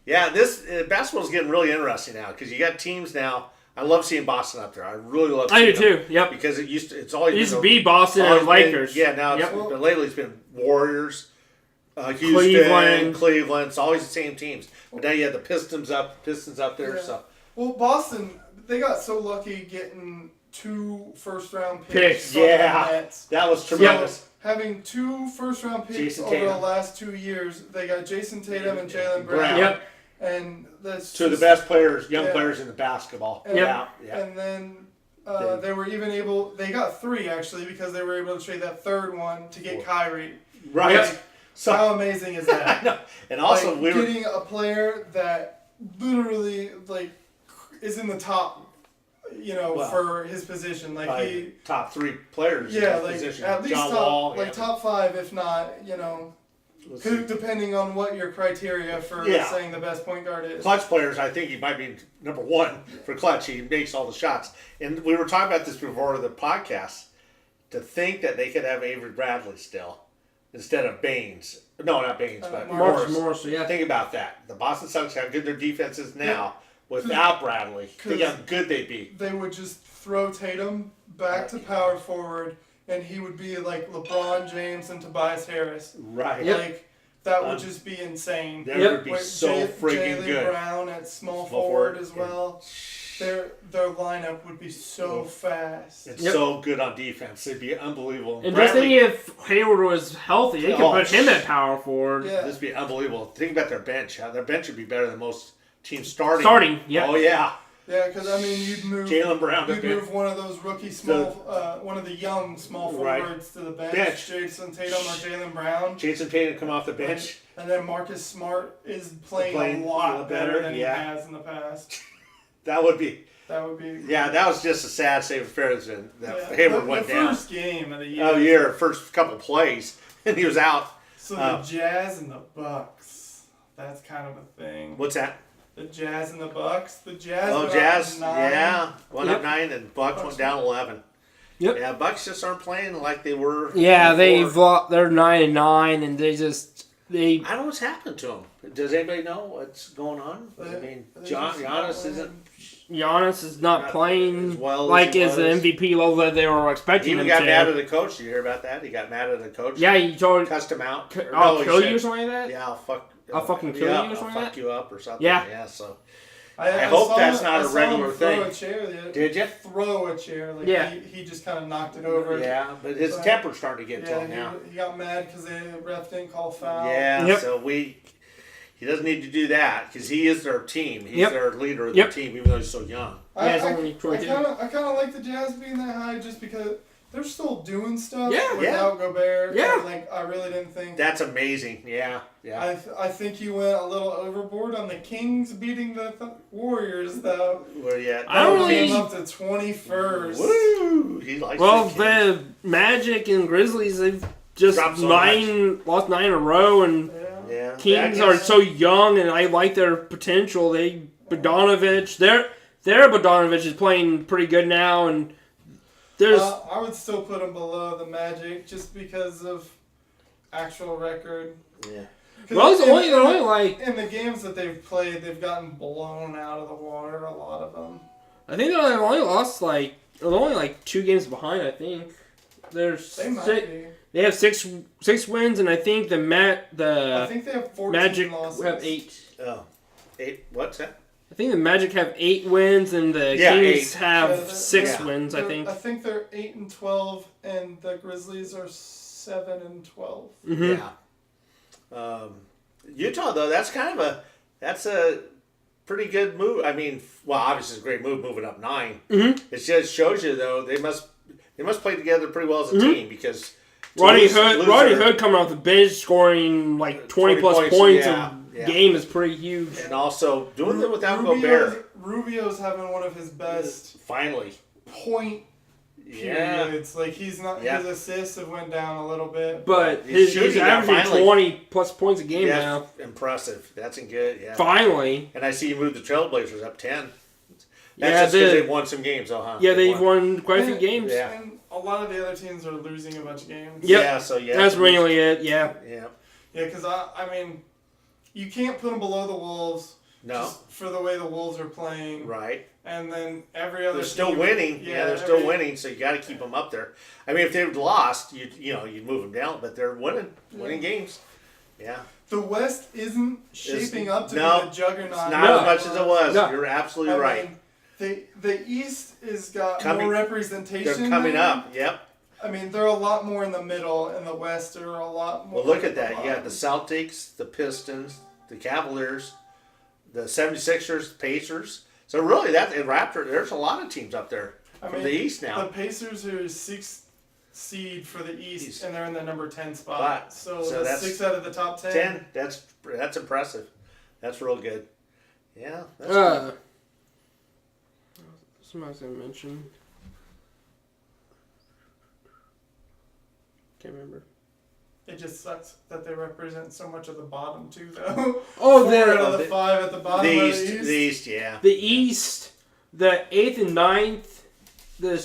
Speaker 3: Yeah, this basketball's getting really interesting now because you got teams now. I love seeing Boston up there. I really love seeing them.
Speaker 1: I do too. Yep.
Speaker 3: Because it's always
Speaker 1: used to be Boston and Lakers.
Speaker 3: Now but lately it's been Warriors, Houston, Cleveland. It's always the same teams. But now you have the Pistons up there. Yeah. So
Speaker 2: Boston, they got so lucky getting 2 first-round picks.
Speaker 3: Yeah, that was tremendous.
Speaker 2: So, having 2 first-round picks over the last 2 years, they got Jason Tatum and Jaylen Brown.
Speaker 1: Yep.
Speaker 2: And that's
Speaker 3: two of the best players, young players in the basketball.
Speaker 2: And, and then they were even able. They got 3 actually because they were able to trade that third one to get Kyrie.
Speaker 3: Right.
Speaker 2: Yep. So how amazing is that?
Speaker 3: I know. And also
Speaker 2: getting a player that literally is in the top. For his position,
Speaker 3: top 3 players.
Speaker 2: Yeah,
Speaker 3: in his position.
Speaker 2: At least
Speaker 3: John
Speaker 2: top,
Speaker 3: Wall,
Speaker 2: top 5, if not, depending on what your criteria for saying the best point guard is.
Speaker 3: Clutch players, I think he might be number 1 for clutch. He makes all the shots. And we were talking about this before the podcast. To think that they could have Avery Bradley still instead of Baines. No, not Baines, but
Speaker 1: Morris. Yeah.
Speaker 3: Think about that. The Boston Celtics, how good their defense is now without Bradley. Think how good they'd be.
Speaker 2: They would just throw Tatum back to power forward, and he would be like LeBron James and Tobias Harris.
Speaker 3: Right.
Speaker 2: That would just be insane.
Speaker 3: That would be so freaking good.
Speaker 2: Jaylen Brown at small forward as well. Their lineup would be so fast.
Speaker 3: It's so good on defense. It'd be unbelievable.
Speaker 1: And just think if Hayward was healthy, they could put him at power forward.
Speaker 3: Yeah. This would be unbelievable. Think about their bench. Their bench would be better than most teams starting.
Speaker 1: Yeah.
Speaker 3: Oh, yeah.
Speaker 2: Yeah, because you'd move
Speaker 3: Jaylen Brown.
Speaker 2: You'd move one of those rookie one of the young small forwards to the bench. Jason Tatum or Jaylen Brown.
Speaker 3: Jason Tatum come off the bench.
Speaker 2: And then Marcus Smart is playing a lot better than he has in the past.
Speaker 3: That would be.
Speaker 2: Yeah,
Speaker 3: that was just a sad state of affairs that Hayward went down.
Speaker 2: The first game of the year.
Speaker 3: First couple plays, and he was out.
Speaker 2: So the Jazz and the Bucks. That's kind of a thing.
Speaker 3: What's that?
Speaker 2: The Jazz and the Bucks. The Jazz.
Speaker 3: Jazz. Went up 9, and Bucks went down 11.
Speaker 1: Yep.
Speaker 3: Yeah, Bucks just aren't playing like they were.
Speaker 1: Yeah, they're 9-9, and they just. I
Speaker 3: don't know what's happened to him. Does anybody know what's going on? I mean, Giannis isn't.
Speaker 1: Giannis is not playing
Speaker 3: as well
Speaker 1: like as the MVP level that they were expecting him to.
Speaker 3: He got mad at the coach. Did you hear about that? He got mad at the coach.
Speaker 1: Yeah, he told
Speaker 3: cussed him out.
Speaker 1: I'll kill you or something like that.
Speaker 3: Yeah,
Speaker 1: I'll fucking kill you or something like that.
Speaker 3: I'll fuck you up or something.
Speaker 1: Yeah.
Speaker 3: So
Speaker 2: I
Speaker 3: hope that's not a regular thing.
Speaker 2: A chair
Speaker 3: Did you
Speaker 2: throw a chair? Like
Speaker 1: yeah.
Speaker 2: He just kind of knocked it over.
Speaker 3: Yeah, but his temper's starting to get to him now.
Speaker 2: He got mad because the ref didn't call foul.
Speaker 3: Yeah. So he doesn't need to do that because he is their team. He's their leader of the team, even though he's so young.
Speaker 2: I kind of like the Jazz being that high just because they're still doing stuff without Gobert.
Speaker 1: Yeah.
Speaker 2: Like, I really didn't think...
Speaker 3: That's amazing. Yeah.
Speaker 2: I think he went a little overboard on the Kings beating the Warriors, though.
Speaker 3: Where you
Speaker 1: I don't really...
Speaker 2: Came up to 21st.
Speaker 3: Woo! He likes
Speaker 1: the Magic and Grizzlies, they've just lost 9 in a row, and Kings are so young, and I like their potential. Bogdanovich, their Bogdanovich is playing pretty good now, and there's...
Speaker 2: I would still put them below the Magic just because of actual record.
Speaker 3: Yeah.
Speaker 1: Well, it's only like...
Speaker 2: In the games that they've played, they've gotten blown out of the water, a lot of them.
Speaker 1: I think they've only lost, they're only 2 games behind, I think. They have 6 wins, and I think
Speaker 2: I think they have 14
Speaker 1: Magic
Speaker 2: losses.
Speaker 1: have 8.
Speaker 3: Oh. 8? What's that?
Speaker 1: I think the Magic have 8 wins, and the Kings have 6 wins, I think.
Speaker 2: I think they're 8-12, and the Grizzlies are 7-12.
Speaker 1: Mm-hmm.
Speaker 3: Yeah. Utah, though, that's a pretty good move. I mean, well, obviously it's a great move moving up 9.
Speaker 1: Mm-hmm.
Speaker 3: It just shows you, though, they must play together pretty well as a team because
Speaker 1: Rodney Hood coming off the bench scoring 20 plus points a game is pretty huge.
Speaker 3: And also doing it without Gobert.
Speaker 2: Rubio's having one of his best
Speaker 3: finally
Speaker 2: point periods. His assists have went down a little bit.
Speaker 1: But he's averaging 20 plus points a game now.
Speaker 3: Impressive. That's good. Yeah.
Speaker 1: Finally.
Speaker 3: And I see you moved the Trailblazers up 10. That's just because they've won some games, huh?
Speaker 1: Yeah, they've won quite a few games.
Speaker 2: Yeah. And a lot of the other teams are losing a bunch of games.
Speaker 1: Yep. That's really it, yeah.
Speaker 3: Yeah.
Speaker 2: Yeah, because, I mean, you can't put them below the Wolves.
Speaker 3: No.
Speaker 2: Just for the way the Wolves are playing.
Speaker 3: Right.
Speaker 2: And then every other
Speaker 3: They're still winning. Yeah, they're still winning, so you got to keep them up there. I mean, if they've lost, you'd move them down, but they're winning games. Yeah.
Speaker 2: The West isn't shaping up to be the juggernaut.
Speaker 3: It's not as much as it was. No. You're absolutely right.
Speaker 2: The East has got more representation.
Speaker 3: They're coming up. Yep.
Speaker 2: I mean, they're a lot more in the middle, and the West are a lot more.
Speaker 3: Well, look at that. You got the Celtics, the Pistons, the Cavaliers, the 76ers, the Pacers. So really, there's a lot of teams up there from the East now.
Speaker 2: The Pacers are 6th seed for the East, and they're in the number 10 spot. So that's 6 out of the top 10.
Speaker 3: That's impressive. That's real good. Yeah. That's good.
Speaker 1: Something else I mentioned. Can't remember.
Speaker 2: It just sucks that they represent so much of the bottom too, though.
Speaker 1: Oh,
Speaker 2: 4 out of the 5 at the bottom of the East.
Speaker 3: The East, yeah.
Speaker 1: The East, the 8th and 9th, the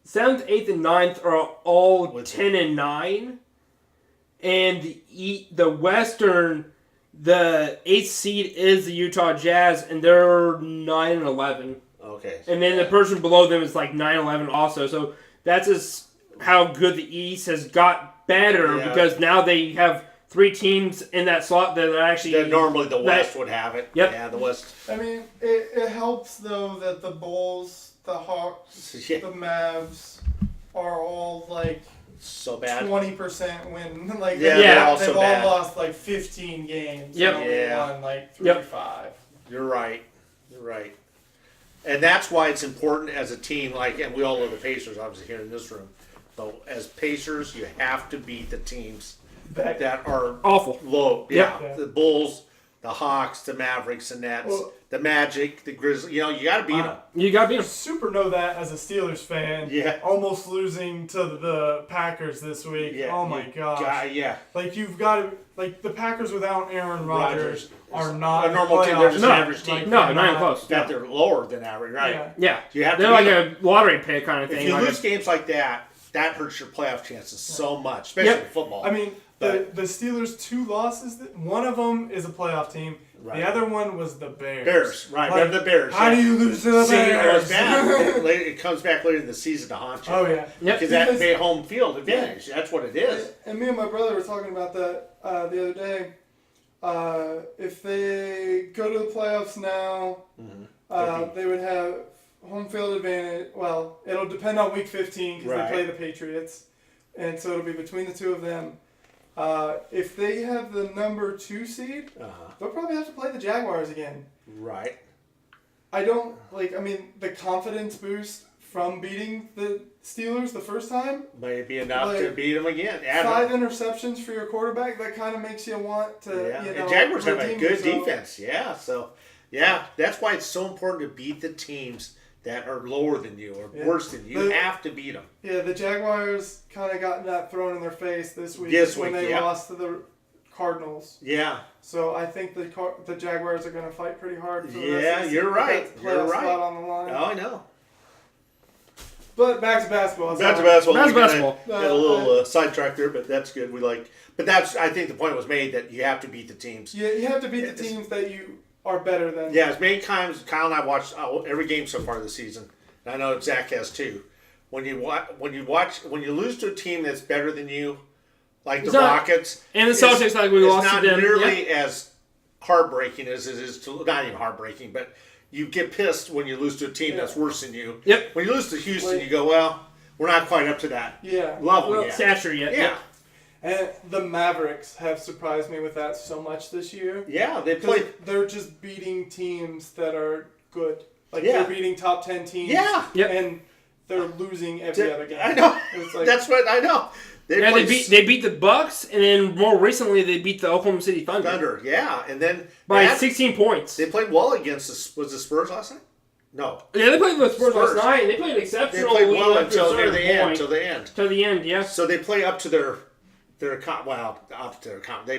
Speaker 1: 7th, 8th, and 9th are all 10 and 9, and the Western, the 8th seed is the Utah Jazz, and they're 9 and 11.
Speaker 3: Okay.
Speaker 1: And then the person below them is 9-11 also. So that's just how good the East has got better because now they have 3 teams in that slot that are actually...
Speaker 3: That normally the West would have it.
Speaker 1: Yep.
Speaker 3: Yeah, the West.
Speaker 2: I mean, it helps, though, that the Bulls, the Hawks, the Mavs are all,
Speaker 3: so bad.
Speaker 2: 20% win.
Speaker 3: They've
Speaker 2: all lost 15 games.
Speaker 1: Yep.
Speaker 2: And only won 3-5.
Speaker 3: You're right. And that's why it's important as a team, and we all know the Pacers, obviously, here in this room. But as Pacers, you have to beat the teams that are
Speaker 1: awful,
Speaker 3: low. Yeah. The Bulls, the Hawks, the Mavericks, the Nets, the Magic, the Grizzlies. You got to beat them.
Speaker 1: You got to beat them.
Speaker 4: Super know that as a Steelers fan.
Speaker 3: Yeah.
Speaker 4: Almost losing to the Packers this week.
Speaker 3: Yeah.
Speaker 4: Oh my gosh.
Speaker 3: Yeah.
Speaker 4: You've got to the Packers without Aaron Rodgers are not
Speaker 3: a normal team. They're just an average team.
Speaker 1: No, not even close.
Speaker 3: They're lower than average, right?
Speaker 1: Yeah.
Speaker 3: You have to
Speaker 1: they're a lottery pick kind of thing.
Speaker 3: If you lose games like that, that hurts your playoff chances so much, especially in football.
Speaker 2: I mean,
Speaker 4: the Steelers' 2 losses, one of them is a playoff team. Right. The other one was the Bears.
Speaker 3: Bears, right. Like, the Bears.
Speaker 4: How do you lose to the Bears?
Speaker 3: It comes back later in the season to haunt you.
Speaker 4: Oh, yeah.
Speaker 3: Because that made home field advantage. That's what it is.
Speaker 2: And me and my brother were talking about that the other day. If they go to the playoffs now, they would have home field advantage. Well, it'll depend on Week 15 because they play the Patriots. And so it'll be between the two of them. If they have the number 2 seed, they'll probably have to play the Jaguars again.
Speaker 3: Right.
Speaker 2: The confidence boost from beating the Steelers the first time
Speaker 3: might be enough to beat them again.
Speaker 2: 5 interceptions for your quarterback, that kind of makes you want to,
Speaker 3: and Jaguars have a good
Speaker 2: yourself.
Speaker 3: defense. Yeah, so, that's why it's so important to beat the teams that are lower than you or worse than you. You have to beat them.
Speaker 2: Yeah, the Jaguars kind of got that thrown in their face this week when they lost to the Cardinals.
Speaker 3: Yeah.
Speaker 2: So I think the Jaguars are going to fight pretty hard for the rest of the
Speaker 3: you're right.
Speaker 2: You're right. Spot on the line.
Speaker 3: Oh, I know.
Speaker 2: But back to basketball.
Speaker 3: Back to basketball.
Speaker 1: Got
Speaker 3: a little sidetrack there, but that's good. But I think the point was made that you have to beat the teams.
Speaker 2: Yeah, you have to beat the teams that you are better than.
Speaker 3: Yeah, as many times Kyle and I watched every game so far this season, and I know Zach has too. When you lose to a team that's better than you, like the Rockets
Speaker 1: and the Celtics, like we lost to them,
Speaker 3: it's not nearly as heartbreaking as it is to not even heartbreaking, but you get pissed when you lose to a team that's worse than you.
Speaker 1: Yep.
Speaker 3: When you lose to Houston, you go, well, we're not quite up to that level yet.
Speaker 1: Stature yet.
Speaker 3: Yeah.
Speaker 2: And the Mavericks have surprised me with that so much this year.
Speaker 3: Yeah, they're
Speaker 2: just beating teams that are good. They're beating top 10 teams.
Speaker 3: Yeah.
Speaker 1: Yep.
Speaker 2: And they're losing every other game.
Speaker 3: I know. That's what I know.
Speaker 1: They beat the Bucks, and then more recently they beat the Oklahoma City Thunder.
Speaker 3: And then
Speaker 1: by 16 points.
Speaker 3: They played well against was the Spurs last night? No.
Speaker 1: Yeah, they played with Spurs last night. They played exceptional.
Speaker 3: They played well until the end.
Speaker 1: Till the end, yeah.
Speaker 3: So they play up to their they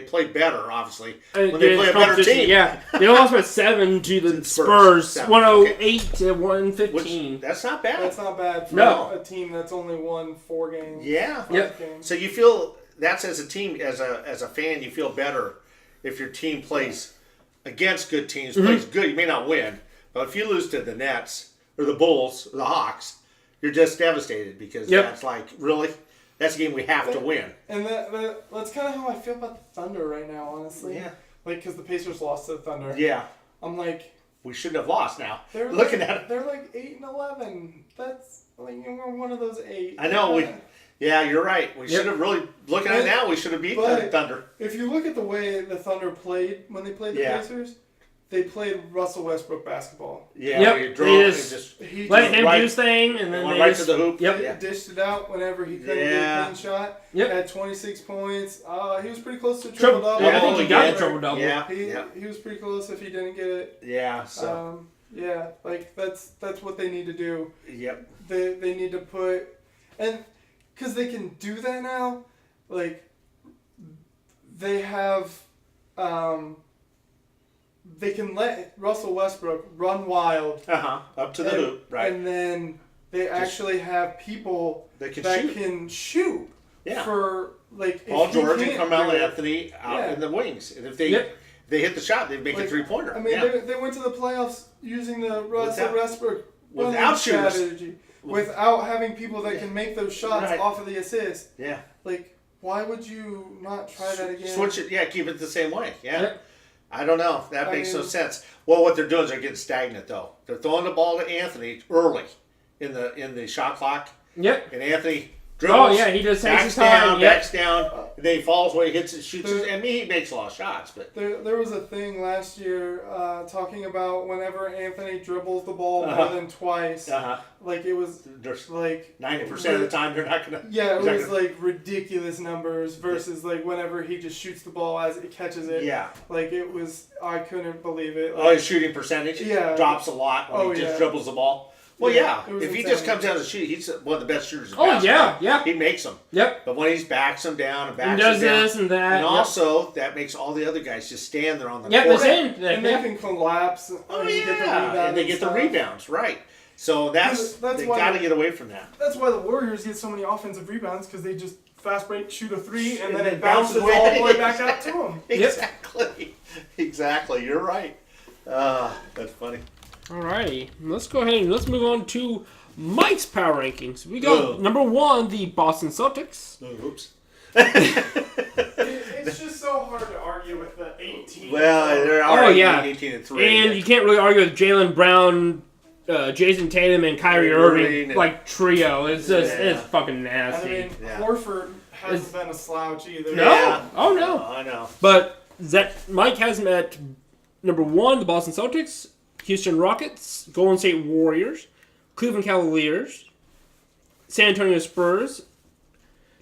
Speaker 3: play better, obviously, when they play a better team.
Speaker 1: Yeah, they lost by 7 to the Spurs, 108 to 115.
Speaker 3: That's not bad.
Speaker 2: That's not bad for a team that's only won 4 games.
Speaker 3: Yeah.
Speaker 2: Games.
Speaker 3: So you feel that's as a team, as a fan, you feel better if your team plays against good teams, plays good. You may not win, but if you lose to the Nets or the Bulls or the Hawks, you're just devastated because that's really. That's a game we have to win.
Speaker 2: And that's kind of how I feel about the Thunder right now, honestly.
Speaker 3: Yeah.
Speaker 2: Because the Pacers lost to the Thunder.
Speaker 3: Yeah.
Speaker 2: I'm like...
Speaker 3: We shouldn't have lost now.
Speaker 2: Looking at it. They're 8-11. That's... we're one of those 8.
Speaker 3: I know. You're right. We should have really... Looking at it now, we should have beat the Thunder.
Speaker 2: If you look at the way the Thunder played when they played the Pacers... They played Russell Westbrook basketball.
Speaker 3: Yeah,
Speaker 1: he let him do his thing, and then
Speaker 3: they to the hoop.
Speaker 2: He dished it out whenever he couldn't get a clean shot. Had 26 points. He was pretty close to triple double.
Speaker 1: I think he got a triple double.
Speaker 2: He was pretty close if he didn't get it.
Speaker 3: Yeah. So.
Speaker 2: That's what they need to do.
Speaker 3: Yep.
Speaker 2: They need to put, and because they can do that now, they have. They can let Russell Westbrook run wild.
Speaker 3: Up to the hoop, right.
Speaker 2: And then they actually have people that can shoot.
Speaker 3: Yeah.
Speaker 2: For,
Speaker 3: Paul George and Carmelo Anthony out in the wings. And if they hit the shot, they make a three-pointer.
Speaker 2: I mean, they went to the playoffs using the Russell Westbrook
Speaker 3: without
Speaker 2: strategy. Without having people that can make those shots off of the assist.
Speaker 3: Yeah.
Speaker 2: Why would you not try that again?
Speaker 3: Switch it, keep it the same way. Yeah. I don't know. That makes no sense. Well, what they're doing is they're getting stagnant, though. They're throwing the ball to Anthony early in the shot clock.
Speaker 1: Yep.
Speaker 3: And Anthony dribbles.
Speaker 1: Oh, yeah, he just takes his time.
Speaker 3: Backs down, and then he falls where he hits it, shoots it. I mean, he makes a lot of shots. But
Speaker 2: there was a thing last year talking about whenever Anthony dribbles the ball more than twice, it was
Speaker 3: 90% of the time they're not going to.
Speaker 2: Yeah, it was ridiculous numbers versus whenever he just shoots the ball as it catches it.
Speaker 3: Yeah.
Speaker 2: It was, I couldn't believe it.
Speaker 3: His shooting percentage drops a lot when he just dribbles the ball. Well, if he just comes out to shoot, he's one of the best shooters in basketball. He makes them.
Speaker 1: Yep.
Speaker 3: But when he backs them down and backs
Speaker 1: them down.
Speaker 3: Does
Speaker 1: this and that.
Speaker 3: And also, that makes all the other guys just stand there on the court.
Speaker 2: And they can collapse.
Speaker 3: And they get the rebounds, right. So that's they got to get away from that.
Speaker 4: That's why the Warriors get so many offensive rebounds, because they just fast break, shoot a three, and then it bounces all the way back out to him.
Speaker 3: Exactly. Exactly. You're right. That's funny.
Speaker 1: Alrighty, let's go ahead and let's move on to Mike's power rankings. We got number 1, the Boston Celtics.
Speaker 3: Oops.
Speaker 4: It's just so hard to argue with the 18.
Speaker 3: Well, they're already 18 and 3.
Speaker 1: And you can't really argue with Jaylen Brown, Jason Tatum, and Kyrie Irving like trio. It's just it's fucking nasty.
Speaker 2: I mean, Horford hasn't been a slouch either.
Speaker 1: No.
Speaker 3: Yeah.
Speaker 1: Oh no.
Speaker 3: I know.
Speaker 1: But Mike has him at number 1, the Boston Celtics, Houston Rockets, Golden State Warriors, Cleveland Cavaliers, San Antonio Spurs,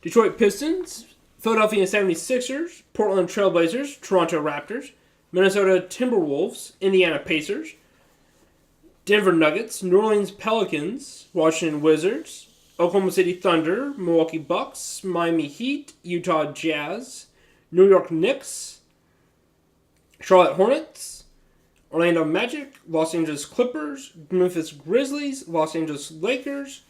Speaker 1: Detroit Pistons, Philadelphia 76ers, Portland Trailblazers, Toronto Raptors, Minnesota Timberwolves, Indiana Pacers, Denver Nuggets, New Orleans Pelicans, Washington Wizards, Oklahoma City Thunder, Milwaukee Bucks, Miami Heat, Utah Jazz, New York Knicks, Charlotte Hornets, Orlando Magic, Los Angeles Clippers, Memphis Grizzlies, Los Angeles Lakers,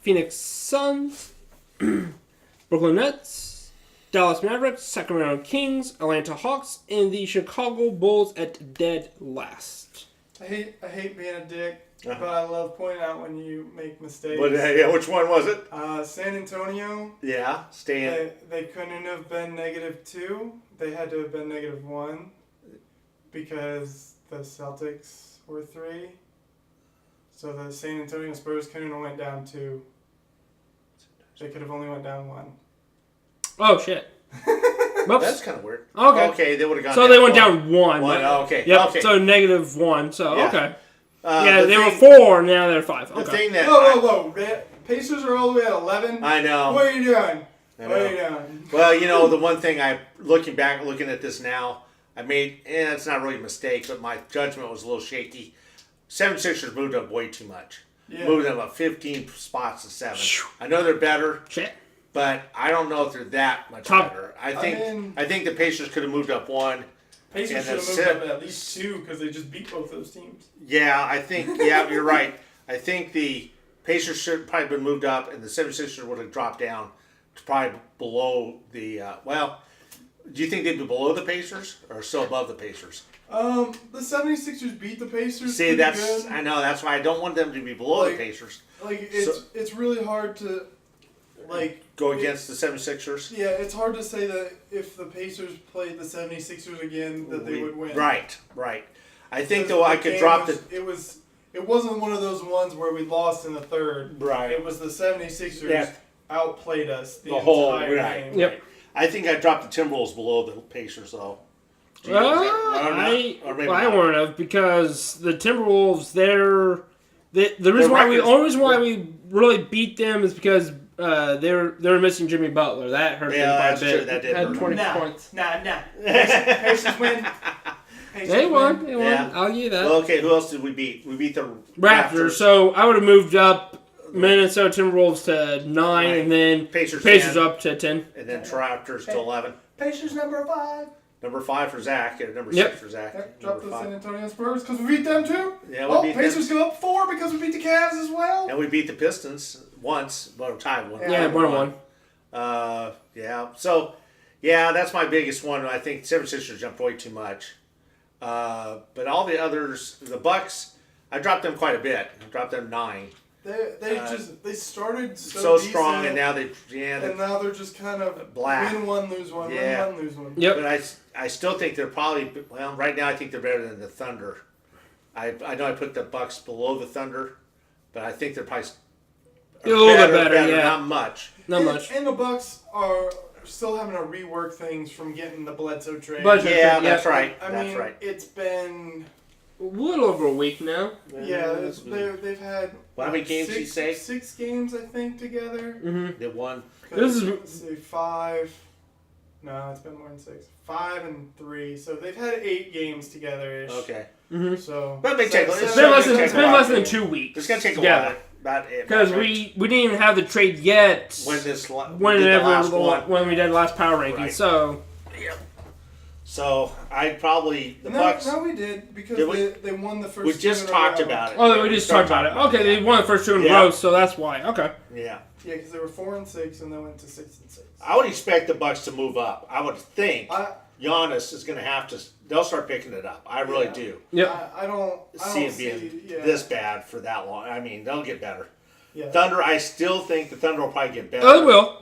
Speaker 1: Phoenix Suns, Brooklyn Nets, Dallas Mavericks, Sacramento Kings, Atlanta Hawks, and the Chicago Bulls at dead last.
Speaker 2: I hate being a dick, but I love pointing out when you make mistakes.
Speaker 3: But, which one was it?
Speaker 2: San Antonio.
Speaker 3: Yeah, Stan.
Speaker 2: They couldn't have been -2. They had to have been -1 because the Celtics were 3. So the San Antonio Spurs couldn't have went down 2. They could have only went down 1.
Speaker 1: Oh, shit. Whoops.
Speaker 3: That's kind of weird.
Speaker 1: Okay.
Speaker 3: Okay, they would have gone
Speaker 1: so
Speaker 3: down.
Speaker 1: they went down 1.
Speaker 3: Okay.
Speaker 1: Yep,
Speaker 3: Okay.
Speaker 1: so -1. So,
Speaker 3: Yeah.
Speaker 1: okay.
Speaker 3: The
Speaker 1: they were
Speaker 3: thing-
Speaker 1: 4, now they're 5.
Speaker 3: The
Speaker 1: Okay.
Speaker 3: thing that
Speaker 2: Whoa. The Pacers are all the way at 11.
Speaker 3: I know.
Speaker 2: What are you doing?
Speaker 3: I
Speaker 2: What are
Speaker 3: know.
Speaker 2: you doing?
Speaker 3: Well, the one thing looking at this now, I made, it's not really a mistake, but my judgment was a little shaky. 76ers moved up way too much.
Speaker 2: Yeah.
Speaker 3: Moved them up 15 spots to 7. I know they're better,
Speaker 1: Shit.
Speaker 3: but I don't know if they're that much
Speaker 1: Top-
Speaker 3: better. I think the Pacers could have moved up 1.
Speaker 2: Pacers
Speaker 3: And
Speaker 2: should have
Speaker 3: that's
Speaker 2: moved up at least 2 because they just beat both those teams.
Speaker 3: Yeah, I think, you're right. I think the Pacers should probably been moved up, and the 76ers would have dropped down to probably below the, do you think they'd be below the Pacers or still above the Pacers?
Speaker 2: The 76ers beat the Pacers.
Speaker 3: See,
Speaker 2: pretty good.
Speaker 3: I know, that's why I don't want them to be below the Pacers.
Speaker 2: It's really hard to,
Speaker 3: Go against the 76ers?
Speaker 2: Yeah, it's hard to say that if the Pacers played the 76ers again, that they would win.
Speaker 3: Right. I think, though, I could drop the...
Speaker 2: It wasn't one of those ones where we lost in the third.
Speaker 3: Right.
Speaker 2: It was the 76ers outplayed us the
Speaker 3: whole
Speaker 2: entire game.
Speaker 1: Yep.
Speaker 3: I think I dropped the Timberwolves below the Pacers, though.
Speaker 1: I wouldn't have, because the Timberwolves, the only reason why we really beat them is because they were missing Jimmy Butler. That hurt them quite a bit.
Speaker 3: True. That did
Speaker 1: had
Speaker 3: hurt
Speaker 1: 20
Speaker 2: Nah.
Speaker 1: points.
Speaker 2: Pacers win.
Speaker 1: They won.
Speaker 3: Yeah.
Speaker 1: I'll give you that.
Speaker 3: Well, okay, who else did we beat? We beat the
Speaker 1: Raptors. So I would have moved up Minnesota Timberwolves to 9, and then
Speaker 3: Pacers
Speaker 1: up to 10.
Speaker 3: And then Raptors to 11.
Speaker 2: Pacers number 5.
Speaker 3: Number 5 for Zach, and number 6 for Zach.
Speaker 2: Yep, drop
Speaker 3: Number
Speaker 2: the
Speaker 3: 5.
Speaker 2: San Antonio Spurs because we beat them too.
Speaker 3: Yeah, we beat them.
Speaker 2: Pacers go up 4 because we beat the Cavs as well.
Speaker 3: And we beat the Pistons once, but tied 1.
Speaker 1: Yeah, 1-1.
Speaker 3: Yeah. So, that's my biggest one. I think 76ers jumped way too much. But all the others, the Bucks, I dropped them quite a bit. I dropped them 9.
Speaker 2: They started
Speaker 3: so
Speaker 2: decent,
Speaker 3: strong, and now
Speaker 2: and now they're just kind of
Speaker 3: black.
Speaker 2: win one, lose one,
Speaker 3: Yeah.
Speaker 2: win one, lose one.
Speaker 1: Yep.
Speaker 3: But I still think they're probably, right now I think they're better than the Thunder. I know I put the Bucks below the Thunder, but I think they're probably
Speaker 1: A little bit better, yeah.
Speaker 3: Not much.
Speaker 1: Not much.
Speaker 2: And the Bucks are still having to rework things from getting the Bledsoe trade.
Speaker 3: Yeah, that's right.
Speaker 2: I
Speaker 3: That's
Speaker 2: mean,
Speaker 3: right.
Speaker 2: it's been
Speaker 1: A little over a week now.
Speaker 2: they've had
Speaker 3: How many games did you say?
Speaker 2: 6 games, I think, together.
Speaker 1: Mm-hmm.
Speaker 3: They won.
Speaker 1: This is-
Speaker 2: Let's see, 5. No, it's been more than 6. 5 and 3. So they've had 8 games together ish.
Speaker 3: Okay.
Speaker 1: Mm-hmm.
Speaker 2: So
Speaker 3: But they take-
Speaker 1: It's
Speaker 3: It's
Speaker 1: been less than 2 weeks.
Speaker 3: It's going to take a
Speaker 1: Yeah.
Speaker 3: while.
Speaker 1: Because we didn't even have the trade yet
Speaker 3: When we did the
Speaker 1: whenever
Speaker 3: last one.
Speaker 1: when we did the last power ranking.
Speaker 3: Right.
Speaker 1: So
Speaker 3: So I'd probably the Bucks.
Speaker 2: No, we did because they won the first.
Speaker 3: We just talked about it.
Speaker 1: Oh, we just talked about it. Okay, they won the first 2 in a row, so that's why. Okay.
Speaker 3: Yeah.
Speaker 2: Yeah, because they were 4-6 and they went to 6-6.
Speaker 3: I would expect the Bucks to move up. I would think Giannis is going to have to. They'll start picking it up. I really do.
Speaker 2: Yeah. I don't
Speaker 3: see it being this bad for that long. I mean, they'll get better.
Speaker 2: Yeah.
Speaker 3: Thunder. I still think the Thunder will probably get better.
Speaker 1: Oh, they will.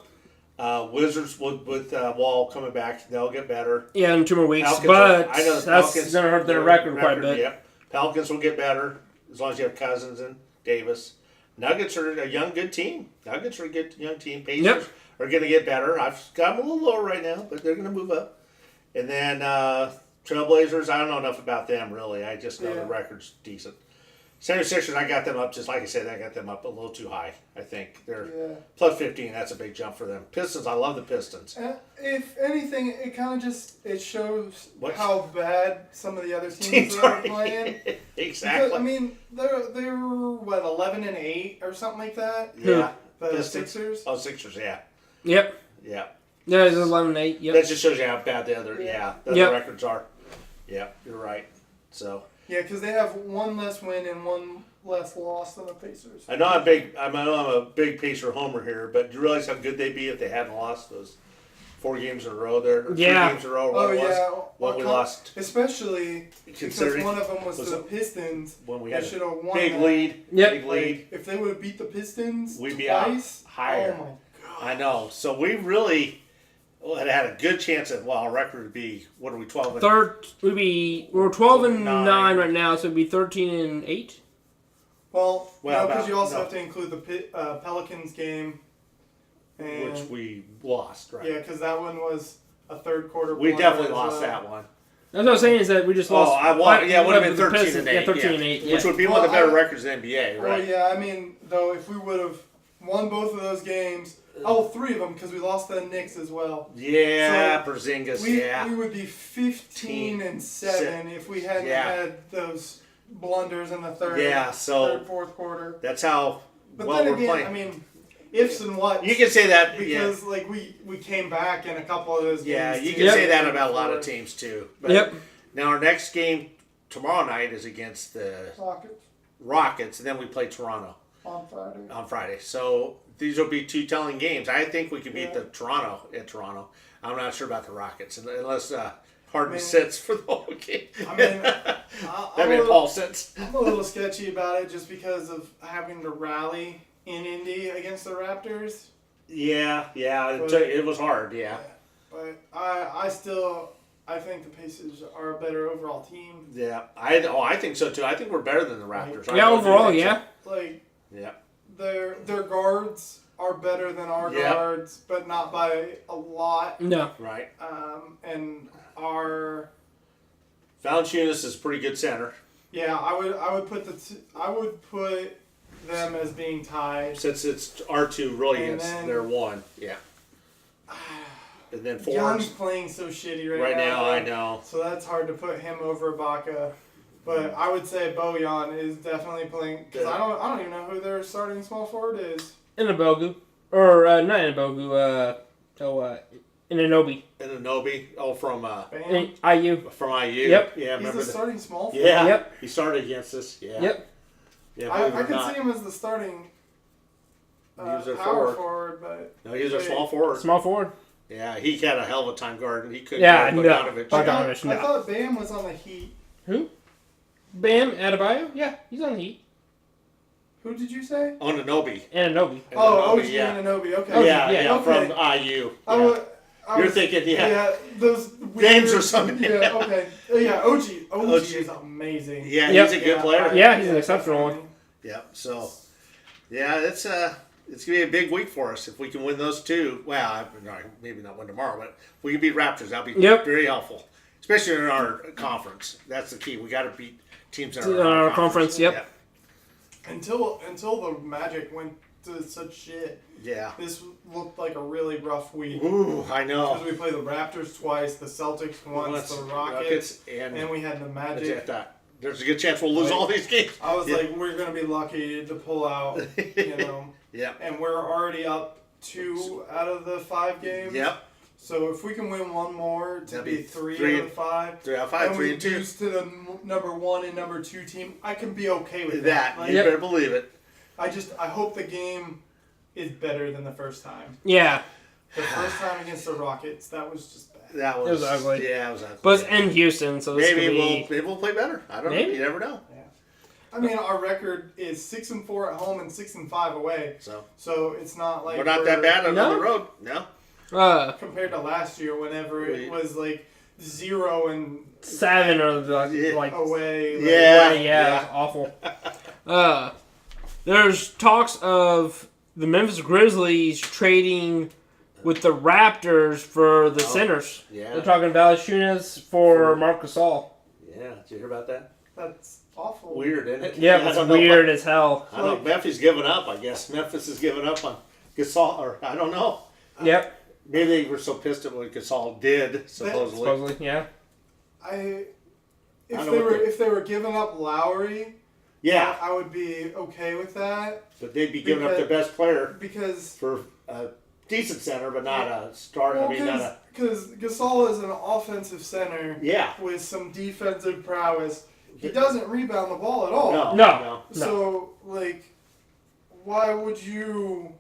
Speaker 3: Wizards with Wall coming back, they'll get better.
Speaker 1: Yeah, in 2 more weeks.
Speaker 3: Pelicans
Speaker 1: but
Speaker 3: I know
Speaker 1: that's going to hurt their record quite a bit.
Speaker 3: Yep. Pelicans will get better as long as you have Cousins and Davis. Nuggets are a young, good team. Nuggets are a good young team. Pacers are going to get better. I've got them a little lower right now, but they're going to move up. And then Trailblazers, I don't know enough about them, really. I just know the record's decent. 76ers, I got them up, just like I said, I got them up a little too high, I think. They're plus 15, that's a big jump for them. Pistons, I love the Pistons.
Speaker 2: If anything, it kind of it shows how bad some of the other teams are playing.
Speaker 3: Exactly.
Speaker 2: Because, I mean, they're what, 11-8 or something like that?
Speaker 3: Yeah.
Speaker 2: The Sixers?
Speaker 3: Oh, Sixers, yeah.
Speaker 1: Yep.
Speaker 3: Yeah.
Speaker 1: Yeah, it's 11-8. Yep.
Speaker 3: That just shows you how bad the other records are. Yeah, you're right. So...
Speaker 2: Yeah, because they have one less win and one less loss than the Pacers.
Speaker 3: I know I'm a big Pacer homer here, but do you realize how good they'd be if they hadn't lost those 4 games in a row there? 3 games in a row. What we lost.
Speaker 2: Especially because one of them was the Pistons.
Speaker 3: When we had
Speaker 2: should have won
Speaker 3: big
Speaker 2: that.
Speaker 3: lead.
Speaker 1: Yep.
Speaker 3: Big lead.
Speaker 2: If they would have beat the Pistons
Speaker 3: we'd be
Speaker 2: twice,
Speaker 3: higher.
Speaker 2: Oh my God.
Speaker 3: I know. So we really had a good chance at, our record would be, what are we, 12 and...
Speaker 1: We're 12-9 right now, so it'd be 13-8.
Speaker 2: Well, because you also have to include the Pelicans game. And
Speaker 3: which we lost, right?
Speaker 2: Yeah, because that one was a third quarter.
Speaker 3: We definitely lost that one.
Speaker 1: That's what I'm saying is that we just lost.
Speaker 3: Oh, it would have been 13-8.
Speaker 1: Yeah, 13-8.
Speaker 3: Which would be one of the better records in the NBA, right?
Speaker 2: Well, yeah, I mean, though, if we would have won both of those games... Oh, 3 of them, because we lost the Knicks as well.
Speaker 3: Yeah, so Porzingis,
Speaker 2: we would be 15-7 if we hadn't had those blunders in the third, fourth quarter.
Speaker 3: That's how
Speaker 2: but
Speaker 3: well
Speaker 2: then
Speaker 3: we're
Speaker 2: again,
Speaker 3: playing.
Speaker 2: I mean, ifs and whats.
Speaker 3: You can say that.
Speaker 2: Because, we came back in a couple of those games.
Speaker 3: Yeah, you can say that about a lot of teams, too. But now our next game tomorrow night is against the Rockets, and then we play Toronto. On Friday. So... These will be 2 telling games. I think we can beat the Toronto at Toronto. I'm not sure about the Rockets unless Harden sits for the whole game.
Speaker 2: I mean,
Speaker 3: that means Paul sits.
Speaker 2: I'm a little sketchy about it just because of having to rally in Indy against the Raptors.
Speaker 3: Yeah, it was hard. Yeah,
Speaker 2: but I think the Pacers are a better overall team.
Speaker 3: Yeah, I think so too. I think we're better than the Raptors.
Speaker 1: Overall, yeah.
Speaker 3: Yeah.
Speaker 2: Their guards are better than our guards, but not by a lot.
Speaker 1: No.
Speaker 3: Right.
Speaker 2: And our
Speaker 3: Valanciunas is pretty good center.
Speaker 2: Yeah, I would put them as being tied.
Speaker 3: Since it's R2 really against their 1. Yeah. And then forwards.
Speaker 2: Young's playing so shitty right now.
Speaker 3: I know.
Speaker 2: So that's hard to put him over Ibaka. But I would say Bojan is definitely playing because I don't even know who their starting small forward is.
Speaker 1: Inabogu, or not Inabogu. Inanobi.
Speaker 3: Inanobi. Oh, from
Speaker 1: IU.
Speaker 3: From IU.
Speaker 1: Yep.
Speaker 3: Yeah, remember
Speaker 2: he's the starting small forward.
Speaker 3: Yeah.
Speaker 1: Yep.
Speaker 3: He started against us. Yeah.
Speaker 1: Yep.
Speaker 3: Yeah.
Speaker 2: I could see him as the starting power forward, but
Speaker 3: no, he was our small forward.
Speaker 1: Small forward.
Speaker 3: Yeah, he had a hell of a time guarding. He couldn't.
Speaker 1: Bogdanovich.
Speaker 2: I thought Bam was on the Heat.
Speaker 1: Who? Bam Adebayo? Yeah, he's on the Heat.
Speaker 2: Who did you say?
Speaker 3: Ananobi.
Speaker 1: Ananobi.
Speaker 2: Oh, OG Ananobi. Okay.
Speaker 3: From IU. You're thinking,
Speaker 2: those
Speaker 3: games or something.
Speaker 2: Yeah, okay. Yeah, OG is amazing.
Speaker 3: Yeah, he's a good player.
Speaker 1: Yeah, he's an exceptional one.
Speaker 3: Yeah, so, it's going to be a big week for us if we can win those 2. Well, maybe not win tomorrow, but if we can beat Raptors, that'll be very helpful. Especially in our conference. That's the key. We got to beat teams in our conference.
Speaker 1: Yep.
Speaker 3: Yeah.
Speaker 2: Until the Magic went to such shit.
Speaker 3: Yeah.
Speaker 2: This looked like a really rough week.
Speaker 3: Ooh, I know.
Speaker 2: Because we played the Raptors twice, the Celtics once, the Rockets, and we had the Magic.
Speaker 3: There's a good chance we'll lose all these games.
Speaker 2: I was like, we're going to be lucky to pull out,
Speaker 3: Yeah.
Speaker 2: And we're already up 2 out of the 5 games.
Speaker 3: Yep.
Speaker 2: So if we can win one more to be three out of five,
Speaker 3: 3 out of 5,
Speaker 2: and
Speaker 3: 3
Speaker 2: we
Speaker 3: and 2.
Speaker 2: lose to the number 1 and number 2 team, I can be okay with
Speaker 3: That.
Speaker 2: Like,
Speaker 3: You better believe it.
Speaker 2: I hope the game is better than the first time.
Speaker 1: Yeah.
Speaker 2: The first time against the Rockets, that was just bad.
Speaker 3: That was,
Speaker 1: It was ugly.
Speaker 3: Yeah, it was ugly.
Speaker 1: But it's in Houston, so this
Speaker 3: maybe we'll play better. I don't know. You never know.
Speaker 2: Yeah. I mean, our record is 6-4 at home and 6-5 away. So it's not like
Speaker 3: we're not that bad on the road. No.
Speaker 2: Compared to last year, whenever it was like 0 and
Speaker 1: 7 or like
Speaker 2: away.
Speaker 1: Yeah, it was awful. There's talks of the Memphis Grizzlies trading with the Raptors for the centers.
Speaker 3: Yeah.
Speaker 1: They're talking Valanciunas for Marc Gasol.
Speaker 3: Yeah, did you hear about that?
Speaker 2: That's awful.
Speaker 3: Weird, isn't it?
Speaker 1: Yeah, it's weird as hell.
Speaker 3: I don't know. Memphis giving up, I guess. Memphis is giving up on Gasol, or I don't know.
Speaker 1: Yep.
Speaker 3: Maybe they were so pissed at what Gasol did, supposedly.
Speaker 1: Yeah.
Speaker 2: If they were giving up Lowry,
Speaker 3: yeah,
Speaker 2: I would be okay with that.
Speaker 3: But they'd be giving up their best player for a decent center, but not a starter.
Speaker 2: Well, because Gasol is an offensive center.
Speaker 3: Yeah.
Speaker 2: With some defensive prowess. He doesn't rebound the ball at all.
Speaker 1: No.
Speaker 2: So, why would you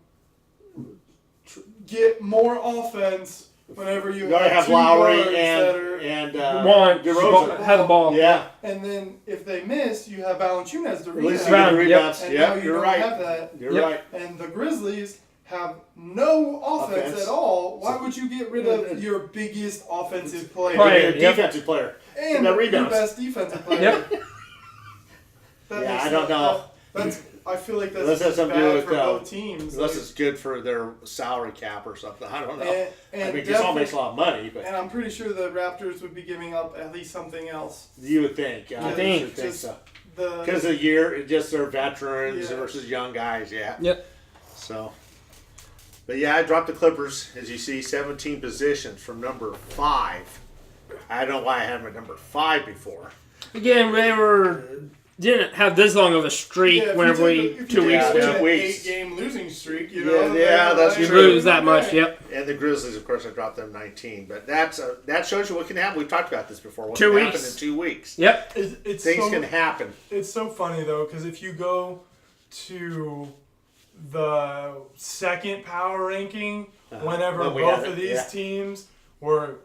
Speaker 2: get more offense whenever you
Speaker 3: have
Speaker 2: two
Speaker 3: Lowry
Speaker 2: guards
Speaker 3: and
Speaker 1: DeRozan have the ball?
Speaker 3: Yeah.
Speaker 2: And then if they miss, you have Valanciunas to
Speaker 3: At least you get rebounds.
Speaker 2: And now you don't
Speaker 3: right.
Speaker 2: have that.
Speaker 3: You're right.
Speaker 2: And the Grizzlies have no offense at all. Why would you get rid of your biggest offensive player?
Speaker 3: Defensive player.
Speaker 2: And your best defensive player.
Speaker 1: Yep.
Speaker 3: I don't know.
Speaker 2: I feel like
Speaker 3: unless
Speaker 2: that's
Speaker 3: something
Speaker 2: bad
Speaker 3: to do
Speaker 2: for
Speaker 3: with,
Speaker 2: both teams.
Speaker 3: Unless it's good for their salary cap or something. I don't know.
Speaker 2: And
Speaker 3: Gasol makes a lot of money. But
Speaker 2: and I'm pretty sure the Raptors would be giving up at least something else.
Speaker 3: You would think. I think so. Because of the year, just their veterans versus young guys,
Speaker 1: Yep.
Speaker 3: So, but I dropped the Clippers, as you see, 17 positions from number 5. I don't know why I had them at number 5 before.
Speaker 1: Again, didn't have this long of a streak whenever 2 weeks ago.
Speaker 2: 8-game losing streak,
Speaker 3: that's true.
Speaker 1: You lose that much, yep.
Speaker 3: And the Grizzlies, of course, I dropped them 19. But that shows you what can happen. We've talked about this before. What
Speaker 1: 2
Speaker 3: can
Speaker 1: weeks.
Speaker 3: happen in 2 weeks.
Speaker 1: Yep.
Speaker 3: Things can happen.
Speaker 4: It's so funny, though, because if you go to the second power ranking, whenever both of these teams were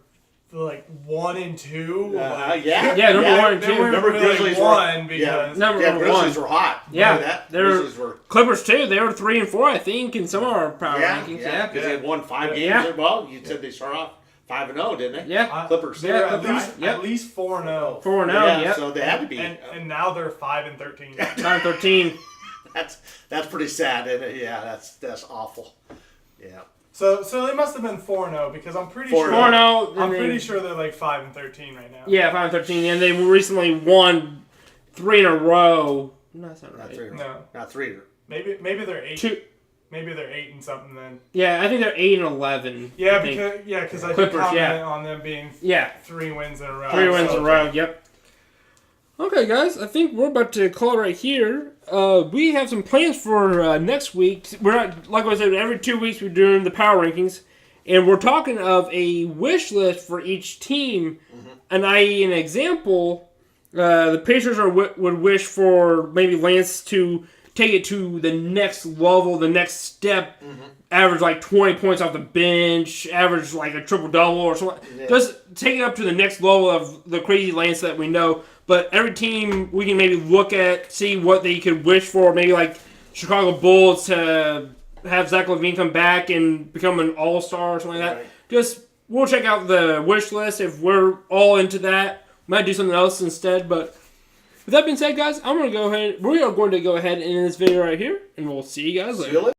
Speaker 4: 1 and 2.
Speaker 1: Number 1 and 2.
Speaker 3: Remember Grizzlies
Speaker 4: won because
Speaker 3: Grizzlies were hot.
Speaker 1: Yeah,
Speaker 3: Grizzlies were
Speaker 1: Clippers too. They were 3 and 4, I think, in some of our power rankings.
Speaker 3: Yeah, because they had won 5 games.
Speaker 1: Yeah.
Speaker 3: Well, you said they started off 5-0, didn't they?
Speaker 1: Yeah,
Speaker 3: Clippers.
Speaker 4: They're at least 4-0.
Speaker 1: 4-0.
Speaker 3: Yeah, so they had to be.
Speaker 4: And now they're 5-13.
Speaker 1: 9-13.
Speaker 3: That's pretty sad, isn't it? Yeah, that's awful. Yeah.
Speaker 4: So they must have been 4-0 because I'm pretty
Speaker 1: 4-0.
Speaker 4: I'm pretty sure they're 5-13 right now.
Speaker 1: Yeah, 5-13, and they recently won 3 in a row. No, that's not right.
Speaker 3: Not 3.
Speaker 4: Maybe they're 8.
Speaker 1: 2.
Speaker 4: Maybe they're 8 and something then.
Speaker 1: Yeah, I think they're 8 and 11.
Speaker 4: Yeah, because I
Speaker 1: Clippers,
Speaker 4: commented on them being 3 wins in a row.
Speaker 1: 3 wins in a row. Yep. Okay, guys, I think we're about to call it right here. We have some plans for next week. We're not, like I said, every 2 weeks we're doing the power rankings, and we're talking of a wish list for each team. And i.e., an example, the Pacers would wish for maybe Lance to take it to the next level, the next step, average 20 points off the bench, average a triple-double or something. Yeah. Just take it up to the next level of the crazy Lance that we know. But every team we can maybe look at, see what they could wish for. Maybe Chicago Bulls to have Zach LaVine come back and become an all-star or something like that. Right. We'll check out the wish list. If we're all into that, we might do something else instead. But with that being said, guys, we are going to go ahead and end this video right here. And we'll see you guys later.